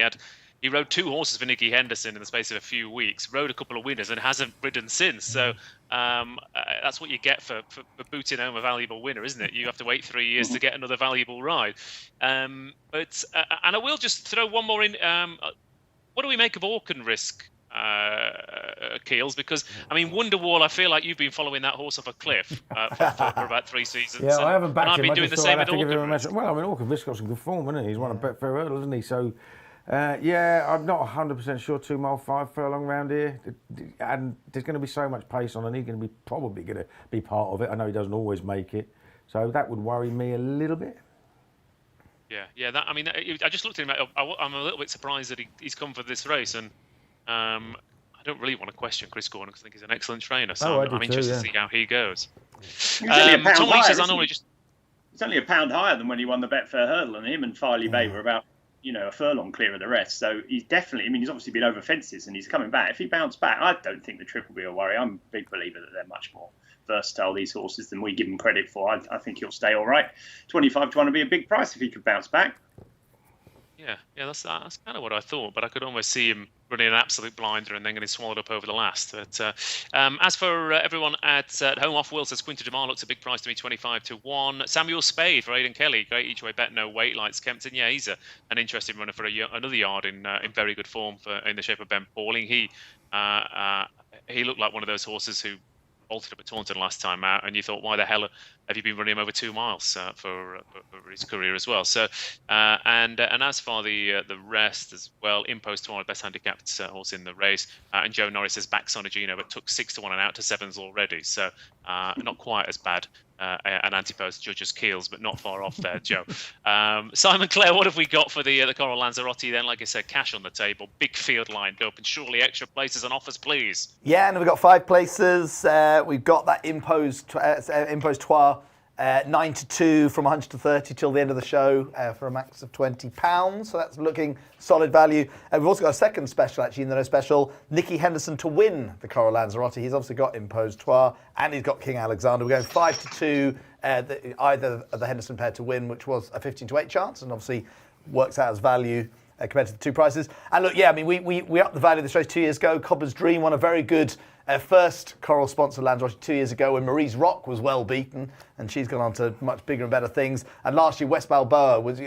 He rode 2 horses for Nicky Henderson in the space of a few weeks, rode a couple of winners and hasn't ridden since. So that's what you get for booting home a valuable winner, isn't it? You have to wait 3 years to get another valuable ride. And I will just throw one more in. What do we make of Auchenrisk, Keels? Because, Wonderwall, I feel like you've been following that horse off a cliff for about 3 seasons. Yeah, I haven't backed him. I've been doing the same with Auchenrisk. Well, Auchenrisk's got some good form, hasn't he? He's won a Betfair Hurdle, hasn't he? So... I'm not 100% sure 2 mile 5 furlong round here, and there's going to be so much pace on, and he's probably going to be part of it. I know he doesn't always make it, so that would worry me a little bit. Yeah. I just looked at him. I'm a little bit surprised that he's come for this race, and I don't really want to question Chris Gordon because I think he's an excellent trainer. So I'm interested to see how he goes. He's only a pound Tom higher, Lee says It's only a pound higher than when he won the Betfair Hurdle, and him and Farley Bay were about a furlong clear of the rest. So he's definitely, he's obviously been over fences and he's coming back. If he bounced back, I don't think the trip will be a worry. I'm a big believer that they're much more versatile, these horses, than we give them credit for. I think he'll stay all right. 25 to 1 would be a big price if he could bounce back. Yeah, that's kind of what I thought, but I could almost see him running an absolute blinder and then getting swallowed up over the last. But as for everyone at home, off Will says Quinta Demar looks a big price to me, 25 to 1. Samuel Spade for Aidan Kelly, great each way bet, no weight, likes Kempton. Yeah, he's an interesting runner for another yard in very good form in the shape of Ben Pauling. He looked like one of those horses who bolted up at Taunton last time out, and you thought, why the hell have you been running him over 2 miles for his career as well? So, and as for the rest as well, Impostoir, best handicapped horse in the race, and Joe Norris has back Sonagino, but took 6 to 1 and out to 7s already. So, not quite as bad an anti-post judge as Keels, but not far off there, Joe. Simon Clare, what have we got for the Coral Lanzarote then? Like I said, cash on the table, big field lined up, and surely extra places and offers, please. Yeah, and we've got 5 places. We've got that Impostoir 9 to 2 from 100 to 30 till the end of the show for a max of £20. So that's looking solid value. And we've also got a second special, actually, in the no special, Nicky Henderson to win the Coral Lanzarote. He's obviously got Impostoir and he's got King Alexander. We're going 5 to 2, either of the Henderson pair to win, which was a 15 to 8 chance, and obviously works out as value compared to the two prices. And look, yeah, I mean, we upped the value of this race 2 years ago. Cobbler's Dream won a very good first Coral sponsored Lanzarote 2 years ago when Marie's Rock was well beaten, and she's gone on to much bigger and better things. And last year, West Balboa was,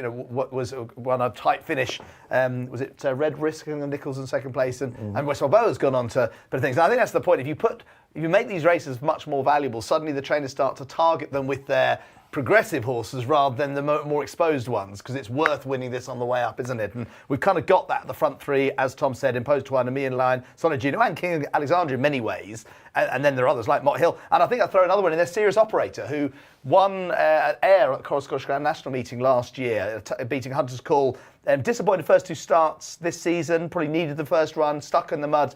won a tight finish. Was it Red Risk and Nichols in second place, and West Balboa's gone on to better things. And I think that's the point. If you make these races much more valuable, suddenly the trainers start to target them with their progressive horses rather than the more exposed ones, because it's worth winning this on the way up, isn't it? And we've kind of got that at the front three, as Tom said, Imposed to One, Amiens Line, Sonagino and King Alexandria in many ways. And then there are others like Mott Hill. And I think I'll throw another one in there, Serious Operator, who won Air at the Coral Scottish Grand National meeting last year, beating Hunter's Call. Disappointed first two starts this season, probably needed the first run, stuck in the mud.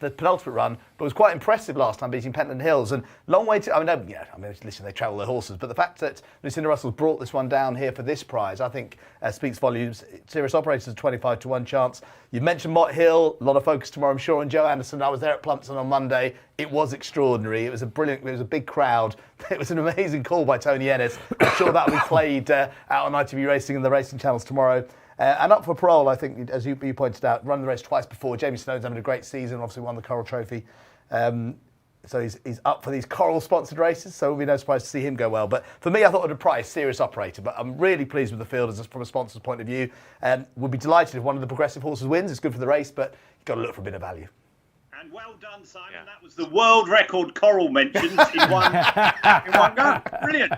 The penultimate run, but was quite impressive last time, beating Pentland Hills. And long way to, listen, they travel their horses, but the fact that Lucinda Russell's brought this one down here for this prize, I think speaks volumes. Serious Operators a 25 to 1 chance. You mentioned Mott Hill, a lot of focus tomorrow, I'm sure, and Joe Anderson. I was there at Plumpton on Monday. It was extraordinary. It was a big crowd. It was an amazing call by Tony Ennis. I'm sure that will be played out on ITV Racing and the racing channels tomorrow. And up for parole, I think, as you pointed out, run the race twice before. Jamie Snowden's having a great season, obviously won the Coral Trophy. So he's up for these Coral-sponsored races, so it would be no surprise to see him go well. But for me, I thought it would prize Serious Operator, but I'm really pleased with the field from a sponsor's point of view. Would be delighted if one of the progressive horses wins. It's good for the race, but you've got to look for a bit of value. And well done, Simon. Yeah. That was the world record Coral mentions in one go. Brilliant.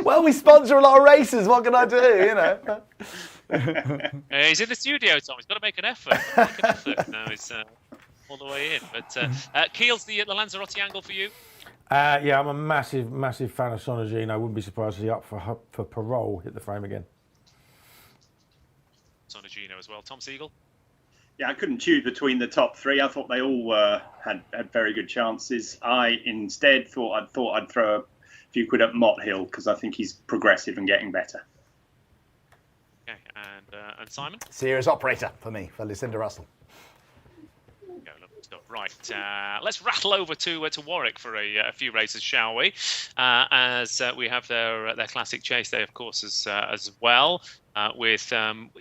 Well, we sponsor a lot of races. What can I do, He's in the studio, Tom. He's got to make an effort. Now he's all the way in. But Keel's the Lanzarote angle for you? Yeah, I'm a massive fan of Sonagino. I wouldn't be surprised to see up for parole hit the frame again. Sonagino as well. Tom Segal? Yeah, I couldn't choose between the top three. I thought they all had very good chances. I instead thought I'd throw a few quid at Mott Hill because I think he's progressive and getting better. Okay, and Simon? Serious Operator for me, for Lucinda Russell. Yeah, lovely stuff. Right, let's rattle over to Warwick for a few races, shall we? As we have their classic chase day, of course, as well. With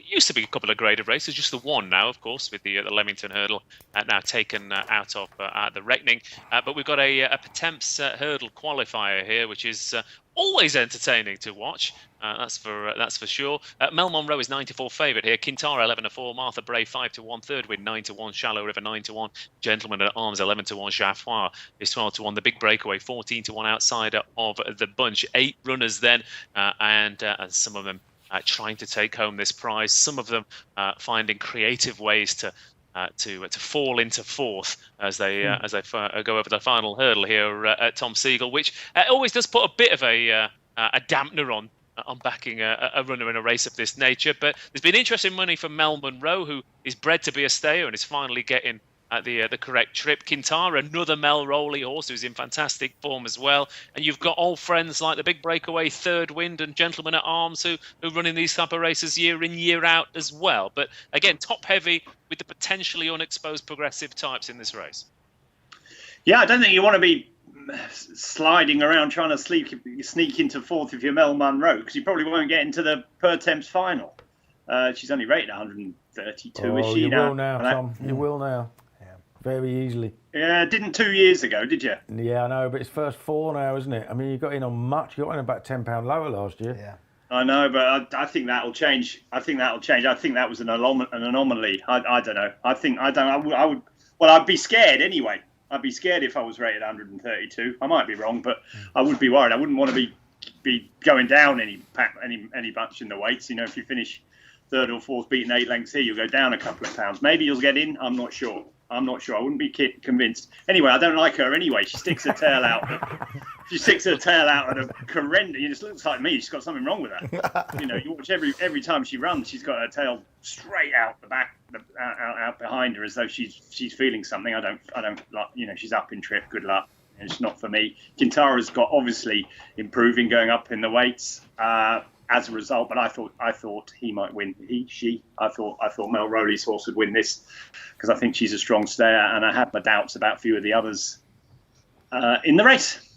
used to be a couple of graded races, just the one now, of course, with the Leamington Hurdle now taken out of the reckoning. But we've got a Pertemps Hurdle qualifier here, which is always entertaining to watch. That's for sure. Mel Monroe is 9-4 favourite here. Kintara 11-4. Martha Bray 5-1. Third win 9-1. Shallow River 9-1. Gentleman at Arms 11-1. Jaffroy is 12-1. The big breakaway 14-1 outside of the bunch. 8 runners then, and some of them trying to take home this prize. Some of them finding creative ways to fall into fourth as they go over the final hurdle here at Tom Segal, which always does put a bit of a dampener on backing a runner in a race of this nature. But there's been interesting money from Mel Monroe, who is bred to be a stayer and is finally getting the correct trip. Kintara, another Mel Rowley horse who's in fantastic form as well. And you've got old friends like the big breakaway Third Wind and Gentleman at Arms who run in these type of races year in, year out as well. But again, top heavy with the potentially unexposed progressive types in this race. Yeah, I don't think you want to be sliding around trying to sneak into fourth if you're Mel Monroe, because you probably won't get into the Pertemps final. She's only rated 132, is she? You will now, Tom. You will now. Very easily. Yeah, didn't 2 years ago, did you? Yeah, I know, but it's first 4 now, isn't it? I mean, you got in on much. You got in about £10 lower last year. Yeah. I know, but I think that'll change. I think that was an anomaly. I don't know. I would. Well, I'd be scared anyway. I'd be scared if I was rated 132. I might be wrong, but I would be worried. I wouldn't want to be going down any bunch in the weights. You know, if you finish third or fourth, beating 8 lengths here, you'll go down a couple of pounds. Maybe you'll get in. I'm not sure. I wouldn't be convinced. Anyway, I don't like her anyway. She sticks her tail out. She sticks her tail out at a horrendous. It just looks like me. She's got something wrong with her. You know, you watch every time she runs, she's got her tail straight out the back, out behind her, as though she's feeling something. I don't like. You know, she's up in trip. Good luck. It's not for me. Kintara's got obviously improving, going up in the weights. As a result, but I thought he might win. I thought Mel Rowley's horse would win this because I think she's a strong stayer, and I had my doubts about a few of the others in the race.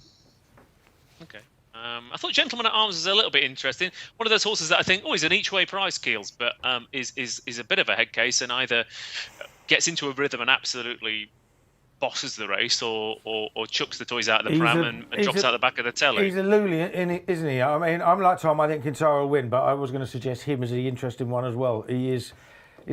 Okay. I thought Gentleman at Arms was a little bit interesting. One of those horses that I think, he's an each-way price, Keels, but is a bit of a head case and either gets into a rhythm and absolutely bosses the race, or chucks the toys out of the pram and drops out the back of the telly. He's a loolie, isn't he? I mean, I'm like Tom. I think Quintara will win, but I was going to suggest him as the interesting one as well. He's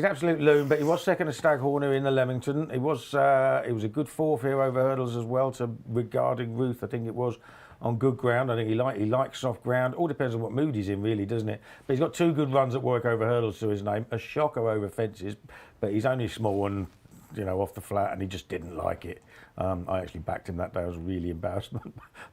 absolute loon, but he was second to Staghorner in the Leamington. He was a good fourth here over hurdles as well to regarding Ruth, I think it was, on good ground. I think he likes soft ground. All depends on what mood he's in, really, doesn't it? But he's got 2 good runs at Warwick over hurdles to his name. A shocker over fences, but he's only small and, off the flat, and he just didn't like it. I actually backed him that day. I was really embarrassed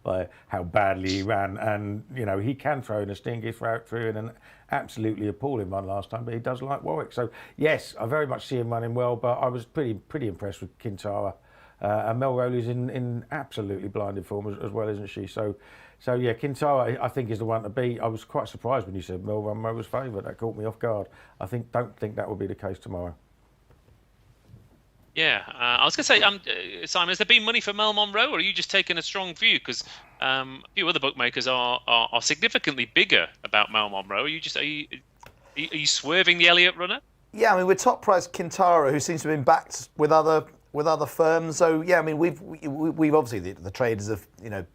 by how badly he ran. And, he can throw in a stinky through in an absolutely appalling run last time, but he does like Warwick. So, yes, I very much see him running well, but I was pretty impressed with Quintara. And Mel Rowley's in absolutely blinded form as well, isn't she? So yeah, Quintara, I think, is the one to beat. I was quite surprised when you said Mel Monroe was favourite. That caught me off guard. Don't think that will be the case tomorrow. Yeah, I was going to say, Simon, has there been money for Mel Monroe, or are you just taking a strong view? Because a few other bookmakers are significantly bigger about Mel Monroe. Are you swerving the Elliott runner? Yeah, I mean, we're top price Quintara, who seems to have been backed with other firms. So yeah, I mean, we've obviously the traders have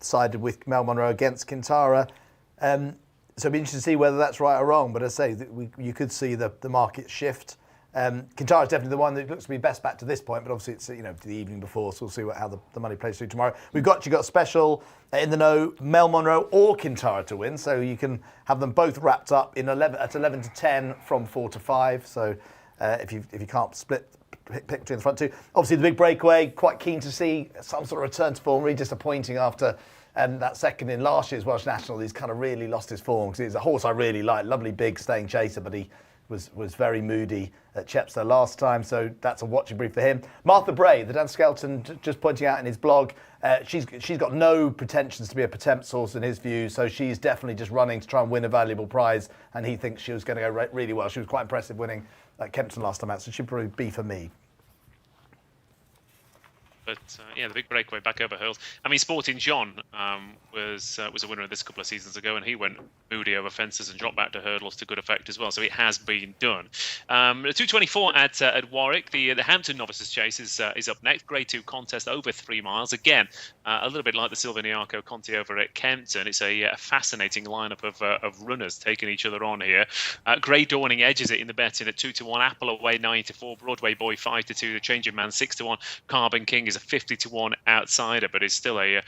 sided with Mel Monroe against Quintara. So it'd be interesting to see whether that's right or wrong. But as I say, you could see the market shift. Quintara is definitely the one that looks to be best back to this point, but obviously it's the evening before, so we'll see how the money plays through tomorrow. You got special in the know Mel Monroe or Quintara to win, so you can have them both wrapped up in 11 to 10 from 4 to 5. So if you can't pick between the front two, obviously the big breakaway. Quite keen to see some sort of return to form. Really disappointing after that second in last year's Welsh National. He's kind of really lost his form because he's a horse I really like, lovely big staying chaser, but he was very moody at Chepstow last time, so that's a watching brief for him. Martha Bray, the Dan Skelton, just pointing out in his blog, she's got no pretensions to be a Pertemps horse in his view, so she's definitely just running to try and win a valuable prize, and he thinks she was going to go really well. She was quite impressive winning at Kempton last time out, so she'd probably be for me. But the big breakaway back over hurdles. I mean, Sporting John was a winner of this a couple of seasons ago, and he went moody over fences and dropped back to hurdles to good effect as well. So it has been done. The 224 at Warwick. The Hampton Novices Chase is up next. Grade 2 contest over 3 miles. Again, a little bit like the Silviniaco Conti over at Kempton. It's a fascinating lineup of runners taking each other on here. Grey Dawning edges it in the betting at 2-1. Apple Away 9-4. Broadway Boy 5-2. The Changing Man 6-1. Carbon King is a 50-1 outsider, but is still a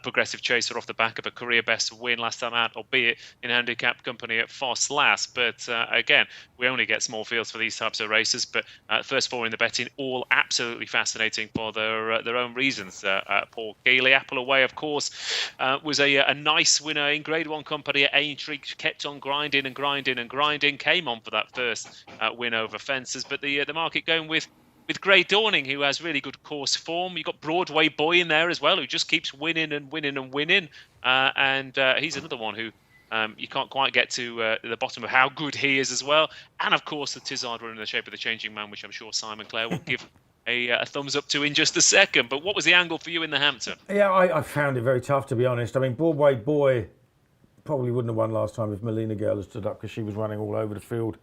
progressive chaser off the back of a career best win last time out, albeit in handicap company at Foss last. But again, we only get small fields for these types of races, but first 4 in the betting, all absolutely fascinating for their own reasons. Paul Kealy, Apple Away, of course, was a nice winner in Grade 1 company at Aintree, kept on grinding, came on for that first win over fences, but the market going with Grey Dawning, who has really good course form. You've got Broadway Boy in there as well, who just keeps winning. And he's another one who you can't quite get to the bottom of how good he is as well. And, of course, the Tizard runner in the shape of the Changing Man, which I'm sure Simon Clare will give a thumbs up to in just a second. But what was the angle for you in the Hampton? Yeah, I found it very tough, to be honest. I mean, Broadway Boy probably wouldn't have won last time if Melina Girl had stood up because she was running all over the field.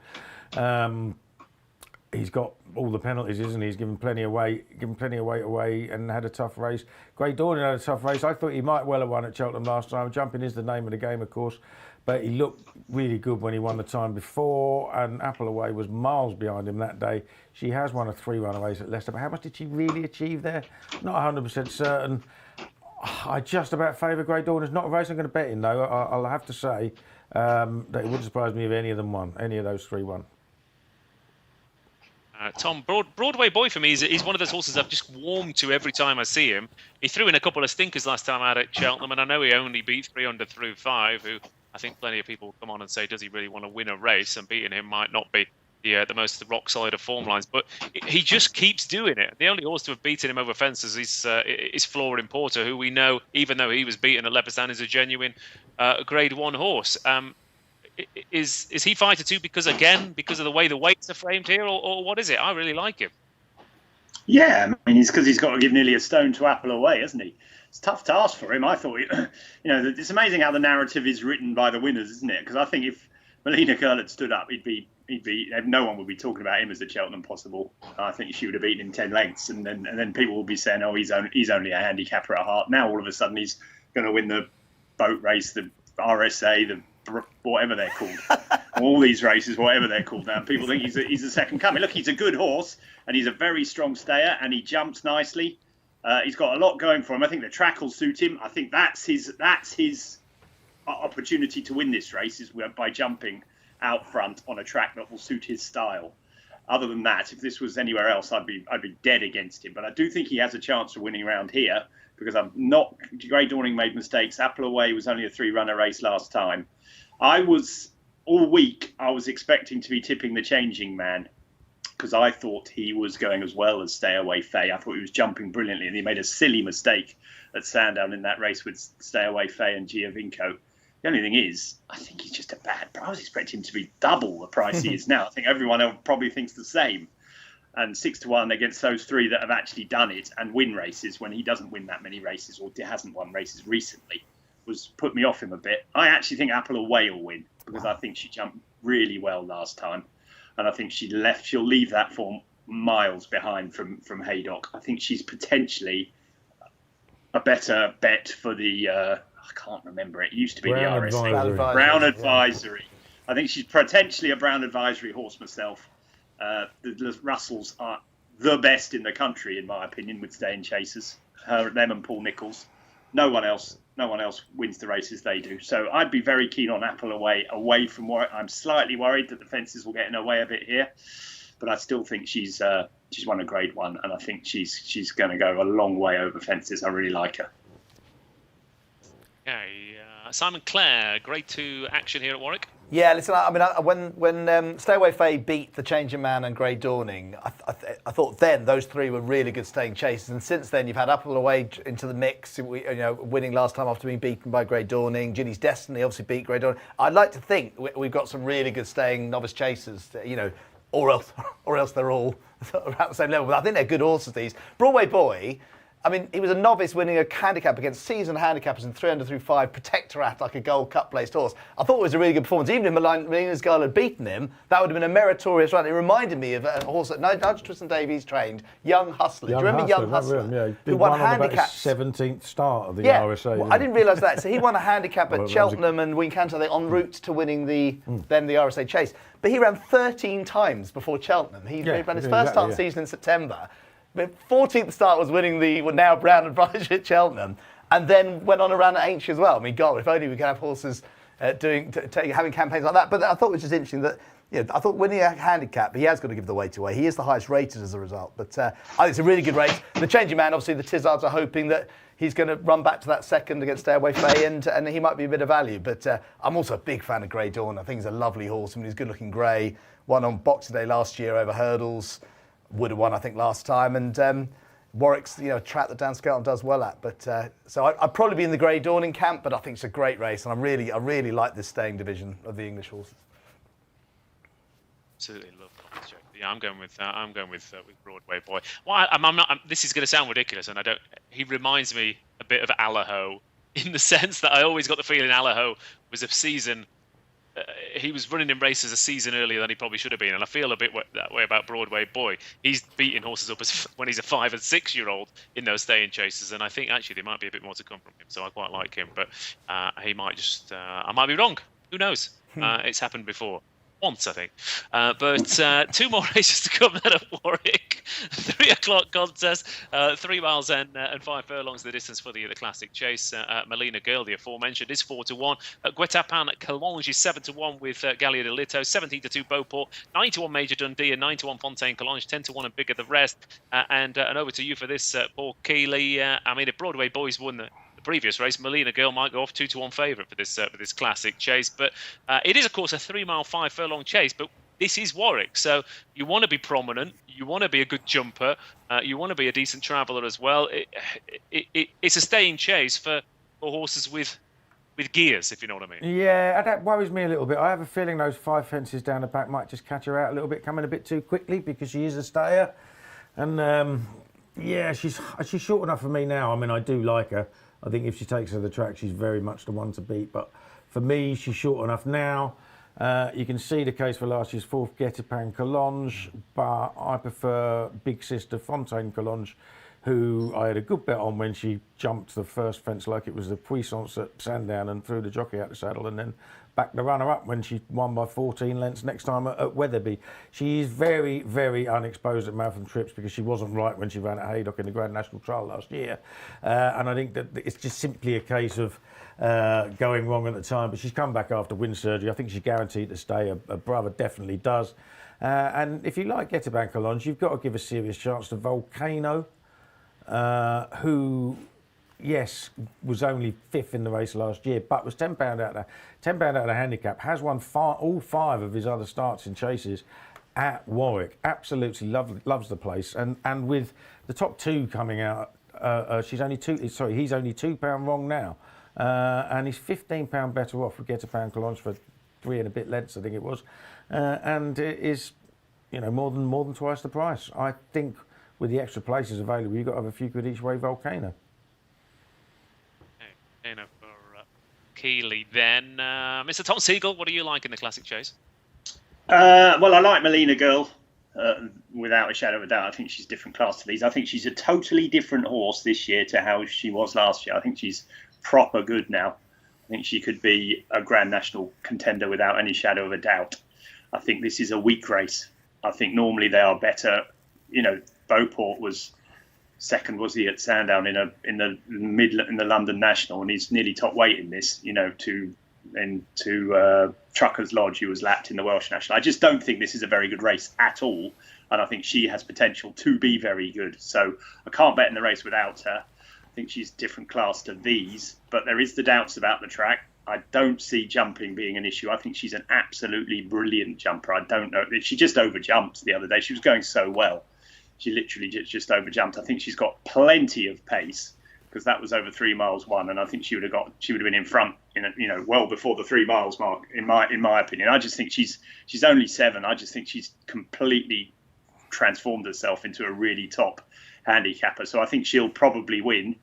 He's got all the penalties, isn't he? He's given plenty of weight away and had a tough race. Grey Dawning had a tough race. I thought he might well have won at Cheltenham last time. Jumping is the name of the game, of course, but he looked really good when he won the time before, and Apple Away was miles behind him that day. She has won a 3-runner race at Leicester, but how much did she really achieve there? Not 100% certain. I just about favour Grey Dawning. It's not a race I'm going to bet in, though. I'll have to say that it wouldn't surprise me if any of them won, any of those 3 won. Tom, Broadway Boy for me is one of those horses I've just warmed to every time I see him. He threw in a couple of stinkers last time out at Cheltenham, and I know he only beat 300 through 5, who I think plenty of people come on and say, does he really want to win a race? And beating him might not be the most rock solid of form lines, but he just keeps doing it. The only horse to have beaten him over fences is Flora Porter, who we know, even though he was beaten at Leopardstown, is a genuine Grade 1 horse. Is he fighter too because of the way the weights are framed here, or what is it? I really like him. Yeah, I mean, it's because he's got to give nearly a stone to Apple Away, hasn't he? it's a tough task for him. I thought, it's amazing how the narrative is written by the winners, isn't it? Because I think if Melina Girl had stood up, no one would be talking about him as a Cheltenham possible. I think she would have beaten him 10 lengths, and then people will be saying, oh, he's only a handicapper at heart. Now all of a sudden he's going to win the boat race, the RSA, the whatever they're called, all these races, whatever they're called now. People think he's a second coming. Look, he's a good horse, and he's a very strong stayer, and he jumps nicely. He's got a lot going for him. I think the track will suit him. I think that's his opportunity to win this race is by jumping out front on a track that will suit his style. Other than that, if this was anywhere else, I'd be dead against him. But I do think he has a chance of winning around here because Grey Dawning made mistakes. Apple Away was only a 3-runner race last time. All week, I was expecting to be tipping the Changing Man because I thought he was going as well as Stay Away Faye. I thought he was jumping brilliantly, and he made a silly mistake at Sandown in that race with Stay Away Faye and Giovinco. The only thing is, I think he's just a bad price. I was expecting him to be double the price he is now. I think everyone else probably thinks the same. And 6-1 against those three that have actually done it and win races when he doesn't win that many races or hasn't won races recently put me off him a bit. I actually think Apple Away will win because I think she jumped really well last time. And I think she'll leave that form miles behind from Haydock. I think she's potentially a better bet for the, I can't remember, it used to be Brown the RSA. Advisory. Brown Advisory. I think she's potentially a Brown Advisory horse myself. The Russells are the best in the country, in my opinion, with staying chasers. Them and Paul Nicholls. No one else wins the races they do. So I'd be very keen on Apple away from Warwick. I'm slightly worried that the fences will get in her way a bit here, but I still think she's won a Grade 1, and I think she's going to go a long way over fences. I really like her. Okay, Simon Clare, Grade 2 action here at Warwick. Yeah, listen, I mean, when Stay Away Faye beat the Changing Man and Grey Dawning, I thought then those three were really good staying chasers. And since then, you've had Apple Away into the mix, winning last time after being beaten by Grey Dawning. Ginny's Destiny obviously beat Grey Dawning. I'd like to think we've got some really good staying novice chasers, or else they're all around the same level. But I think they're good horses, these. Broadway Boy, I mean, he was a novice winning a handicap against seasoned handicappers in 300 through 5, Protectorat, like a Gold Cup placed horse. I thought it was a really good performance. Even if Melina's Girl had beaten him, that would have been a meritorious run. It reminded me of a horse that Nudge Tristan Davies trained, Young Hustler. Do you remember Young Hustler? Yeah, who won handicaps. 17th start of the RSA. Well, I didn't realise that. So he won a handicap at Cheltenham and Wincanto en route to winning the RSA Chase. But he ran 13 times before Cheltenham. He ran his first start season in September. The 14th start was winning the now Brown Advisory at Cheltenham, and then went on a run at Aintree as well. I mean, God, if only we could have horses having campaigns like that. But I thought it was just interesting that, I thought winning a handicap, he has got to give the weight away. He is the highest rated as a result. But I think it's a really good race. The Changing Man, obviously, the Tizzards are hoping that he's going to run back to that second against Stay Away Faye, and he might be a bit of value. But I'm also a big fan of Grey Dawn. I think he's a lovely horse. I mean, he's good-looking grey. Won on Boxing Day last year over hurdles. Would have won, I think, last time. And Warwick's, a track that Dan Skelton does well at. But so I'd probably be in the Grey Dawning camp, but I think it's a great race, and I really like this staying division of the English horses. Absolutely love this joke. Yeah, I'm going with Broadway Boy. Well, I'm not. This is going to sound ridiculous, and I don't. He reminds me a bit of Allaho in the sense that I always got the feeling Allaho was a season. He was running in races a season earlier than he probably should have been, and I feel a bit that way about Broadway Boy. He's beating horses up when he's a 5 and 6 year old in those staying chases, and I think actually there might be a bit more to come from him. So I quite like him, but he might just. I might be wrong. Who knows? It's happened before. Once, I think. But 2 more races to come then at Warwick. 3 o'clock contest, 3 miles and 5 furlongs the distance for the Classic Chase. Melina Girl, the aforementioned, is 4-1. Guetapan at Collonges is 7-1 with Gallia de Lito, 17-2 Beauport, 9-1 Major Dundee, and 9-1 Fontaine Collonges, 10-1 and bigger the rest. And over to you for this, Paul Kealy. I mean, if Broadway Boys won the previous race, Melina Girl might go off 2-1 favourite for this Classic Chase. But it is, of course, a 3 mile 5 furlong chase. But this is Warwick, so you want to be prominent, you want to be a good jumper, you want to be a decent traveller as well. It's a staying chase for horses with gears, if you know what I mean. Yeah, that worries me a little bit. I have a feeling those 5 fences down the back might just catch her out a little bit, coming a bit too quickly because she is a stayer. And Yeah, she's short enough for me now. I mean, I do like her. I think if she takes her to the track, she's very much the one to beat. But for me, she's short enough now. You can see the case for last year's fourth, Guetapin Collonges, but I prefer big sister Fontaine Collonges, who I had a good bet on when she jumped the first fence like it was the Puissance at Sandown and threw the jockey out the saddle, and then backed the runner-up when she won by 14 lengths next time at Wetherby. She is very, very unexposed at marathon trips because she wasn't right when she ran at Haydock in the Grand National Trial last year. And I think that it's just simply a case of going wrong at the time. But she's come back after wind surgery. I think she's guaranteed to stay. Her brother definitely does. And if you like Guetapin Collonges, you've got to give a serious chance to Volcano, who, yes, was only fifth in the race last year, but was £10 out of the handicap. Has won all 5 of his other starts in chases at Warwick. Absolutely loves the place, and with the top 2 coming out, he's only £2 wrong now, and he's £15 better off with Guetapin Collonges for 3 and a bit lengths, I think it was, and it is, more than twice the price. I think with the extra places available, you've got to have a few quid each way Volcano. For Kealy then. Mr. Tom Segal, what do you like in the Classic Chase? Well, I like Melina Girl, without a shadow of a doubt. I think she's a different class to these. I think she's a totally different horse this year to how she was last year. I think she's proper good now. I think she could be a Grand National contender without any shadow of a doubt. I think this is a weak race. I think normally they are better. Beauport was second, was he, at Sandown in the London National, and he's nearly top weight in this. To Trucker's Lodge, who was lapped in the Welsh National. I just don't think this is a very good race at all, and I think she has potential to be very good. So I can't bet in the race without her. I think she's different class to these, but there is the doubts about the track. I don't see jumping being an issue. I think she's an absolutely brilliant jumper. I don't know. She just overjumped the other day. She was going so well. She literally just overjumped. I think she's got plenty of pace because that was over 3 miles won, and I think she would have been in front well before the 3 miles mark in my opinion. I just think she's only 7. I just think she's completely transformed herself into a really top handicapper. So I think she'll probably win.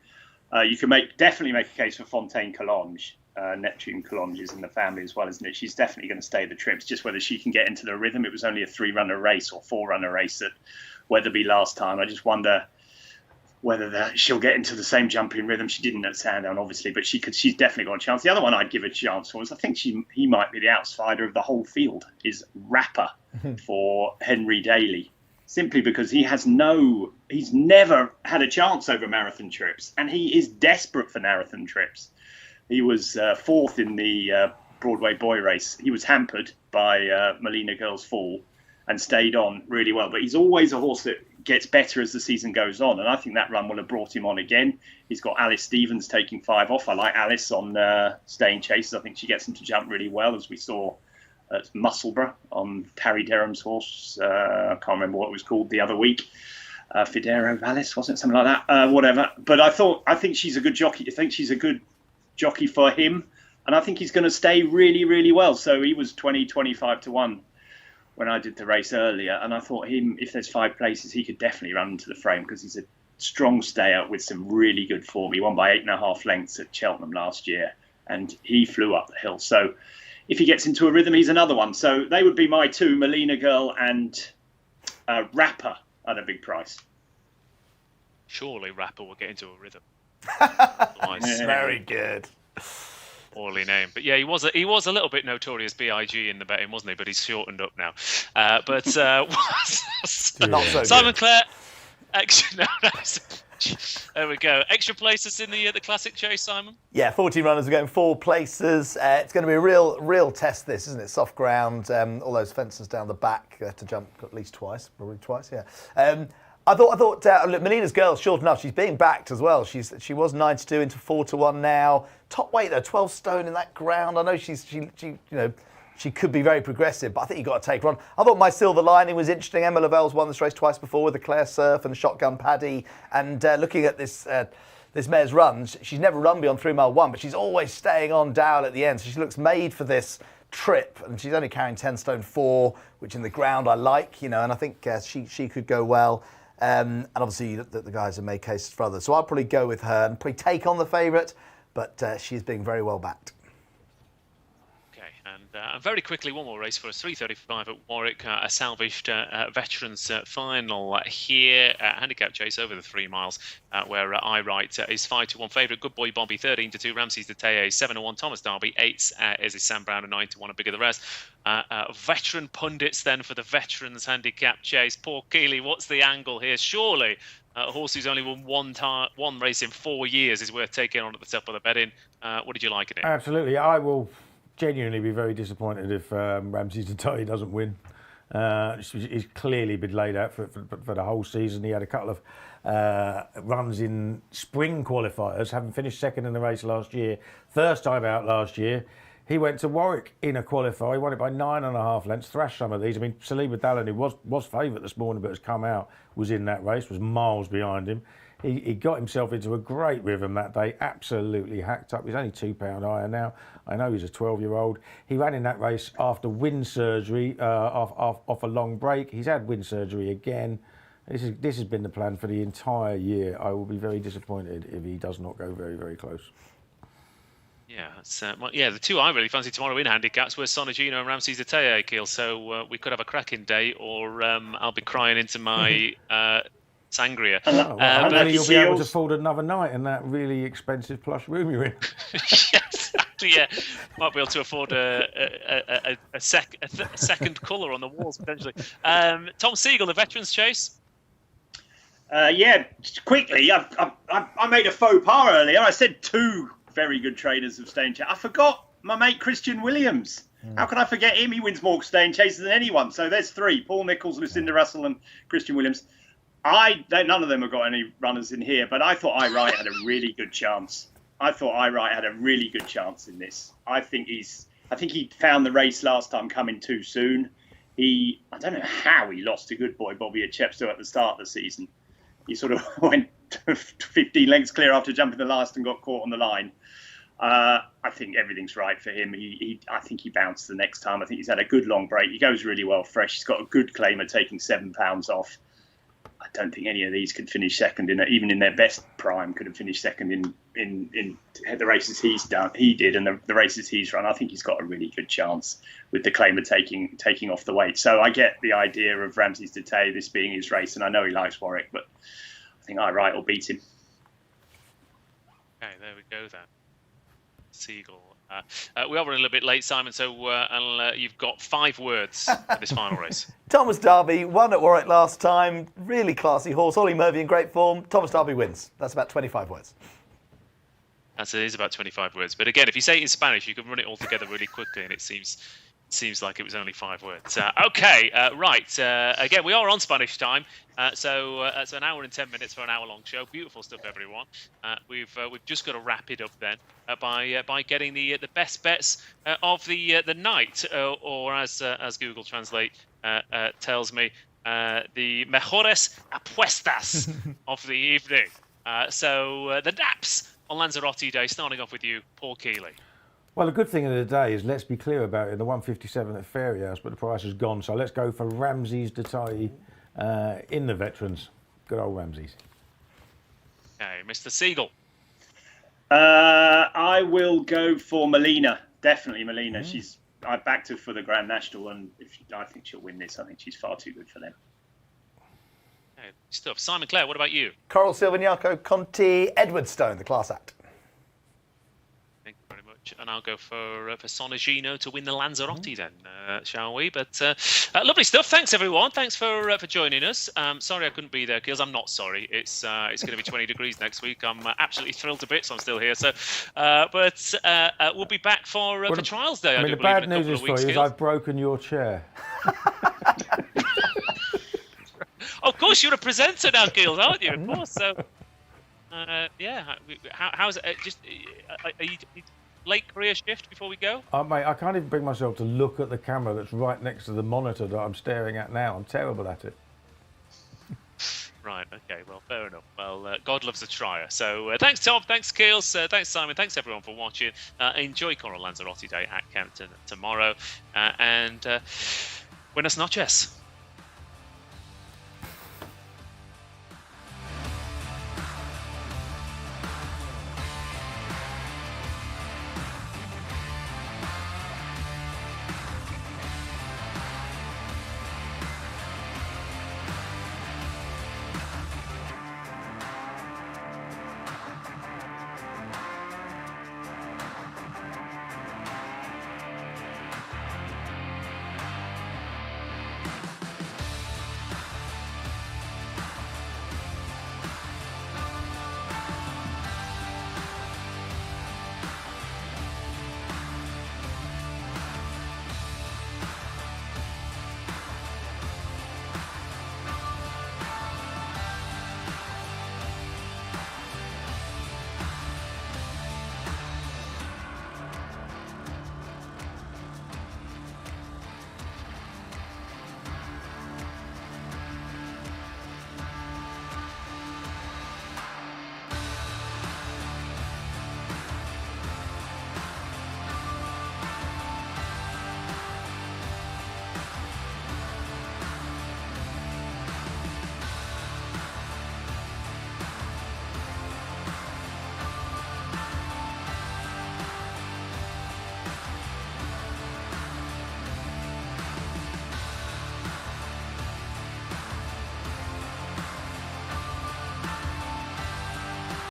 You can definitely make a case for Fontaine Collonges. Neptune Collonges is in the family as well, isn't it? She's definitely going to stay the trips. Just whether she can get into the rhythm. It was only a 3-runner race or 4-runner race at Wetherby last time. I just wonder whether she'll get into the same jumping rhythm. She didn't at Sandown, obviously, but she's definitely got a chance. The other one I'd give a chance for is I think he might be the outsider of the whole field, is Rapper for Henry Daly. Simply because he's never had a chance over marathon trips, and he is desperate for marathon trips. He was 4th in the Broadway Boy race. He was hampered by Melina Girl's fall and stayed on really well. But he's always a horse that gets better as the season goes on, and I think that run will have brought him on again. He's got Alice Stevens taking 5 off. I like Alice on staying chases. I think she gets him to jump really well, as we saw at Musselburgh on Harry Derham's horse. I can't remember what it was called the other week. Fidero Vallis, wasn't it? Something like that. Whatever. But I think she's a good jockey. I think she's a good jockey for him, and I think he's going to stay really, really well. So he was 25 to 1 when I did the race earlier, and I thought if there's 5 places, he could definitely run into the frame because he's a strong stayer with some really good form. He won by 8.5 lengths at Cheltenham last year, and he flew up the hill. So if he gets into a rhythm, he's another one. So they would be my 2, Melina Girl and Rapper at a big price. Surely Rapper will get into a rhythm. Nice. Very good. Poorly name, but yeah, he was a little bit notorious BIG in the betting, wasn't he? But he's shortened up now. Not so Simon good. Clare, there we go. Extra places in the Classic Chase, Simon. Yeah, 14 runners are going 4 places. It's going to be a real test, this, isn't it? Soft ground, all those fences down the back to jump at least twice, probably twice. Yeah. I thought look, Melina's Girl, short enough. She's being backed as well. She was 92 into 4 to 1 now. Top weight though, 12 stone in that ground. I know she could be very progressive, but I think you've got to take her on. I thought My Silver Lining was interesting. Emma Lavelle's won this race twice before with the Clare Surf and the Shotgun Paddy. And looking at this mare's runs, she's never run beyond 3 mile 1, but she's always staying on down at the end. So she looks made for this trip, and she's only carrying 10 stone 4, which in the ground I like, and I think she could go well. And obviously the guys have made cases for others. So I'll probably go with her and probably take on the favourite, but she's being very well backed. And very quickly, one more race for us. 3:35 at Warwick, a salvaged veterans final here. Handicap chase over the 3 miles, where I Write is 5-1 favourite. Good Boy Bobby 13-2. Ramses de Teye 7-1. Thomas Darby 8 is his Sam Brown, and 9-1. A bigger the rest. Veteran pundits then for the veterans handicap chase. Paul Kealy, what's the angle here? Surely a horse who's only won one race in 4 years is worth taking on at the top of the betting. What did you like in it? Absolutely, I will genuinely be very disappointed if Ramses de Teye doesn't win. He's clearly been laid out for the whole season. He had a couple of runs in spring qualifiers, having finished second in the race last year. First time out last year. He went to Warwick in a qualifier. He won it by 9.5 lengths, thrashed some of these. I mean, Saliba Dallin, who was favourite this morning but has come out, was in that race, was miles behind him. He got himself into a great rhythm that day, absolutely hacked up. He's only £2 higher now. I know he's a 12-year-old. He ran in that race after wind surgery, off a long break. He's had wind surgery again. This has been the plan for the entire year. I will be very disappointed if he does not go very, very close. Yeah, the two I really fancy tomorrow in handicaps were Sonagino and Ramses de Teye, Keel. So we could have a cracking day, or I'll be crying into my sangria. Hopefully you'll be able to afford another night in that really expensive plush room you're in. Yes, exactly. Yeah, might be able to afford a second colour on the walls potentially. Tom Segal, the veterans chase. Yeah, quickly. I made a faux pas earlier. I said 2 very good trainers of staying chase. I forgot my mate Christian Williams. How can I forget him? He wins more staying chases than anyone. So there's 3: Paul Nicholls, Lucinda Russell, and Christian Williams. None of them have got any runners in here, but I thought I Write had a really good chance. I in this. I think he found the race last time coming too soon. I don't know how he lost to Good Boy Bobby at Chepstow at the start of the season. He sort of went 15 lengths clear after jumping the last and got caught on the line. I think everything's right for him. I think he bounced the next time. I think he's had a good long break. He goes really well fresh. He's got a good claim of taking £7 off. I don't think any of these could finish second even in their best prime could have finished second in the races he did and the races he's run. I think he's got a really good chance with the claim of taking off the weight. So I get the idea of Ramses de Teye, this being his race, and I know he likes Warwick, but I think I Write will beat him. Okay, there we go then. Segal. We are running a little bit late, Simon, so you've got 5 words for this final race. Thomas Darby won at Warwick last time. Really classy horse. Ollie Murphy in great form. Thomas Darby wins. That's about 25 words. It is about 25 words. But again, if you say it in Spanish, you can run it all together really quickly, and it seems like it was only 5 words. Right. Again, we are on Spanish time, so it's an hour and 10 minutes for an hour-long show. Beautiful stuff, everyone. We've just got to wrap it up then by getting the best bets of the night, or as Google Translate tells me, the mejores apuestas of the evening. So the Naps on Lanzarote Day, starting off with you, Paul Kealy. Well, the good thing of the day is, let's be clear about it, the 157 at Fairyhouse, but the price has gone. So let's go for Ramses de Teye in the veterans. Good old Ramses. Okay, Mr. Segal. I will go for Molina. Definitely Molina. I backed her for the Grand National, and I think she'll win this. I think she's far too good for them. Okay, stuff. Simon Clare, what about you? Coral Silviniaco, Conti, Edwardstone, the class act. Thank you very much. And I'll go for Sonagino to win the Lanzarote then, shall we? But lovely stuff. Thanks, everyone. Thanks for joining us. Sorry I couldn't be there, Keels. I'm not sorry. It's going to be 20 degrees next week. I'm absolutely thrilled to bits. I'm still here. So, but we'll be back for Trials Day. I mean, the bad news is for you is I've broken your chair. Of course, you're a presenter now, Keels, aren't you? Of course. So, yeah. How's it? Are you late career shift before we go? Mate, I can't even bring myself to look at the camera that's right next to the monitor that I'm staring at now. I'm terrible at it. Right, okay, well, fair enough. Well, God loves a trier. So thanks, Tom, thanks, Keels, thanks, Simon, thanks, everyone, for watching. Enjoy Coral Lanzarote Day at Kempton tomorrow. And buenas noches.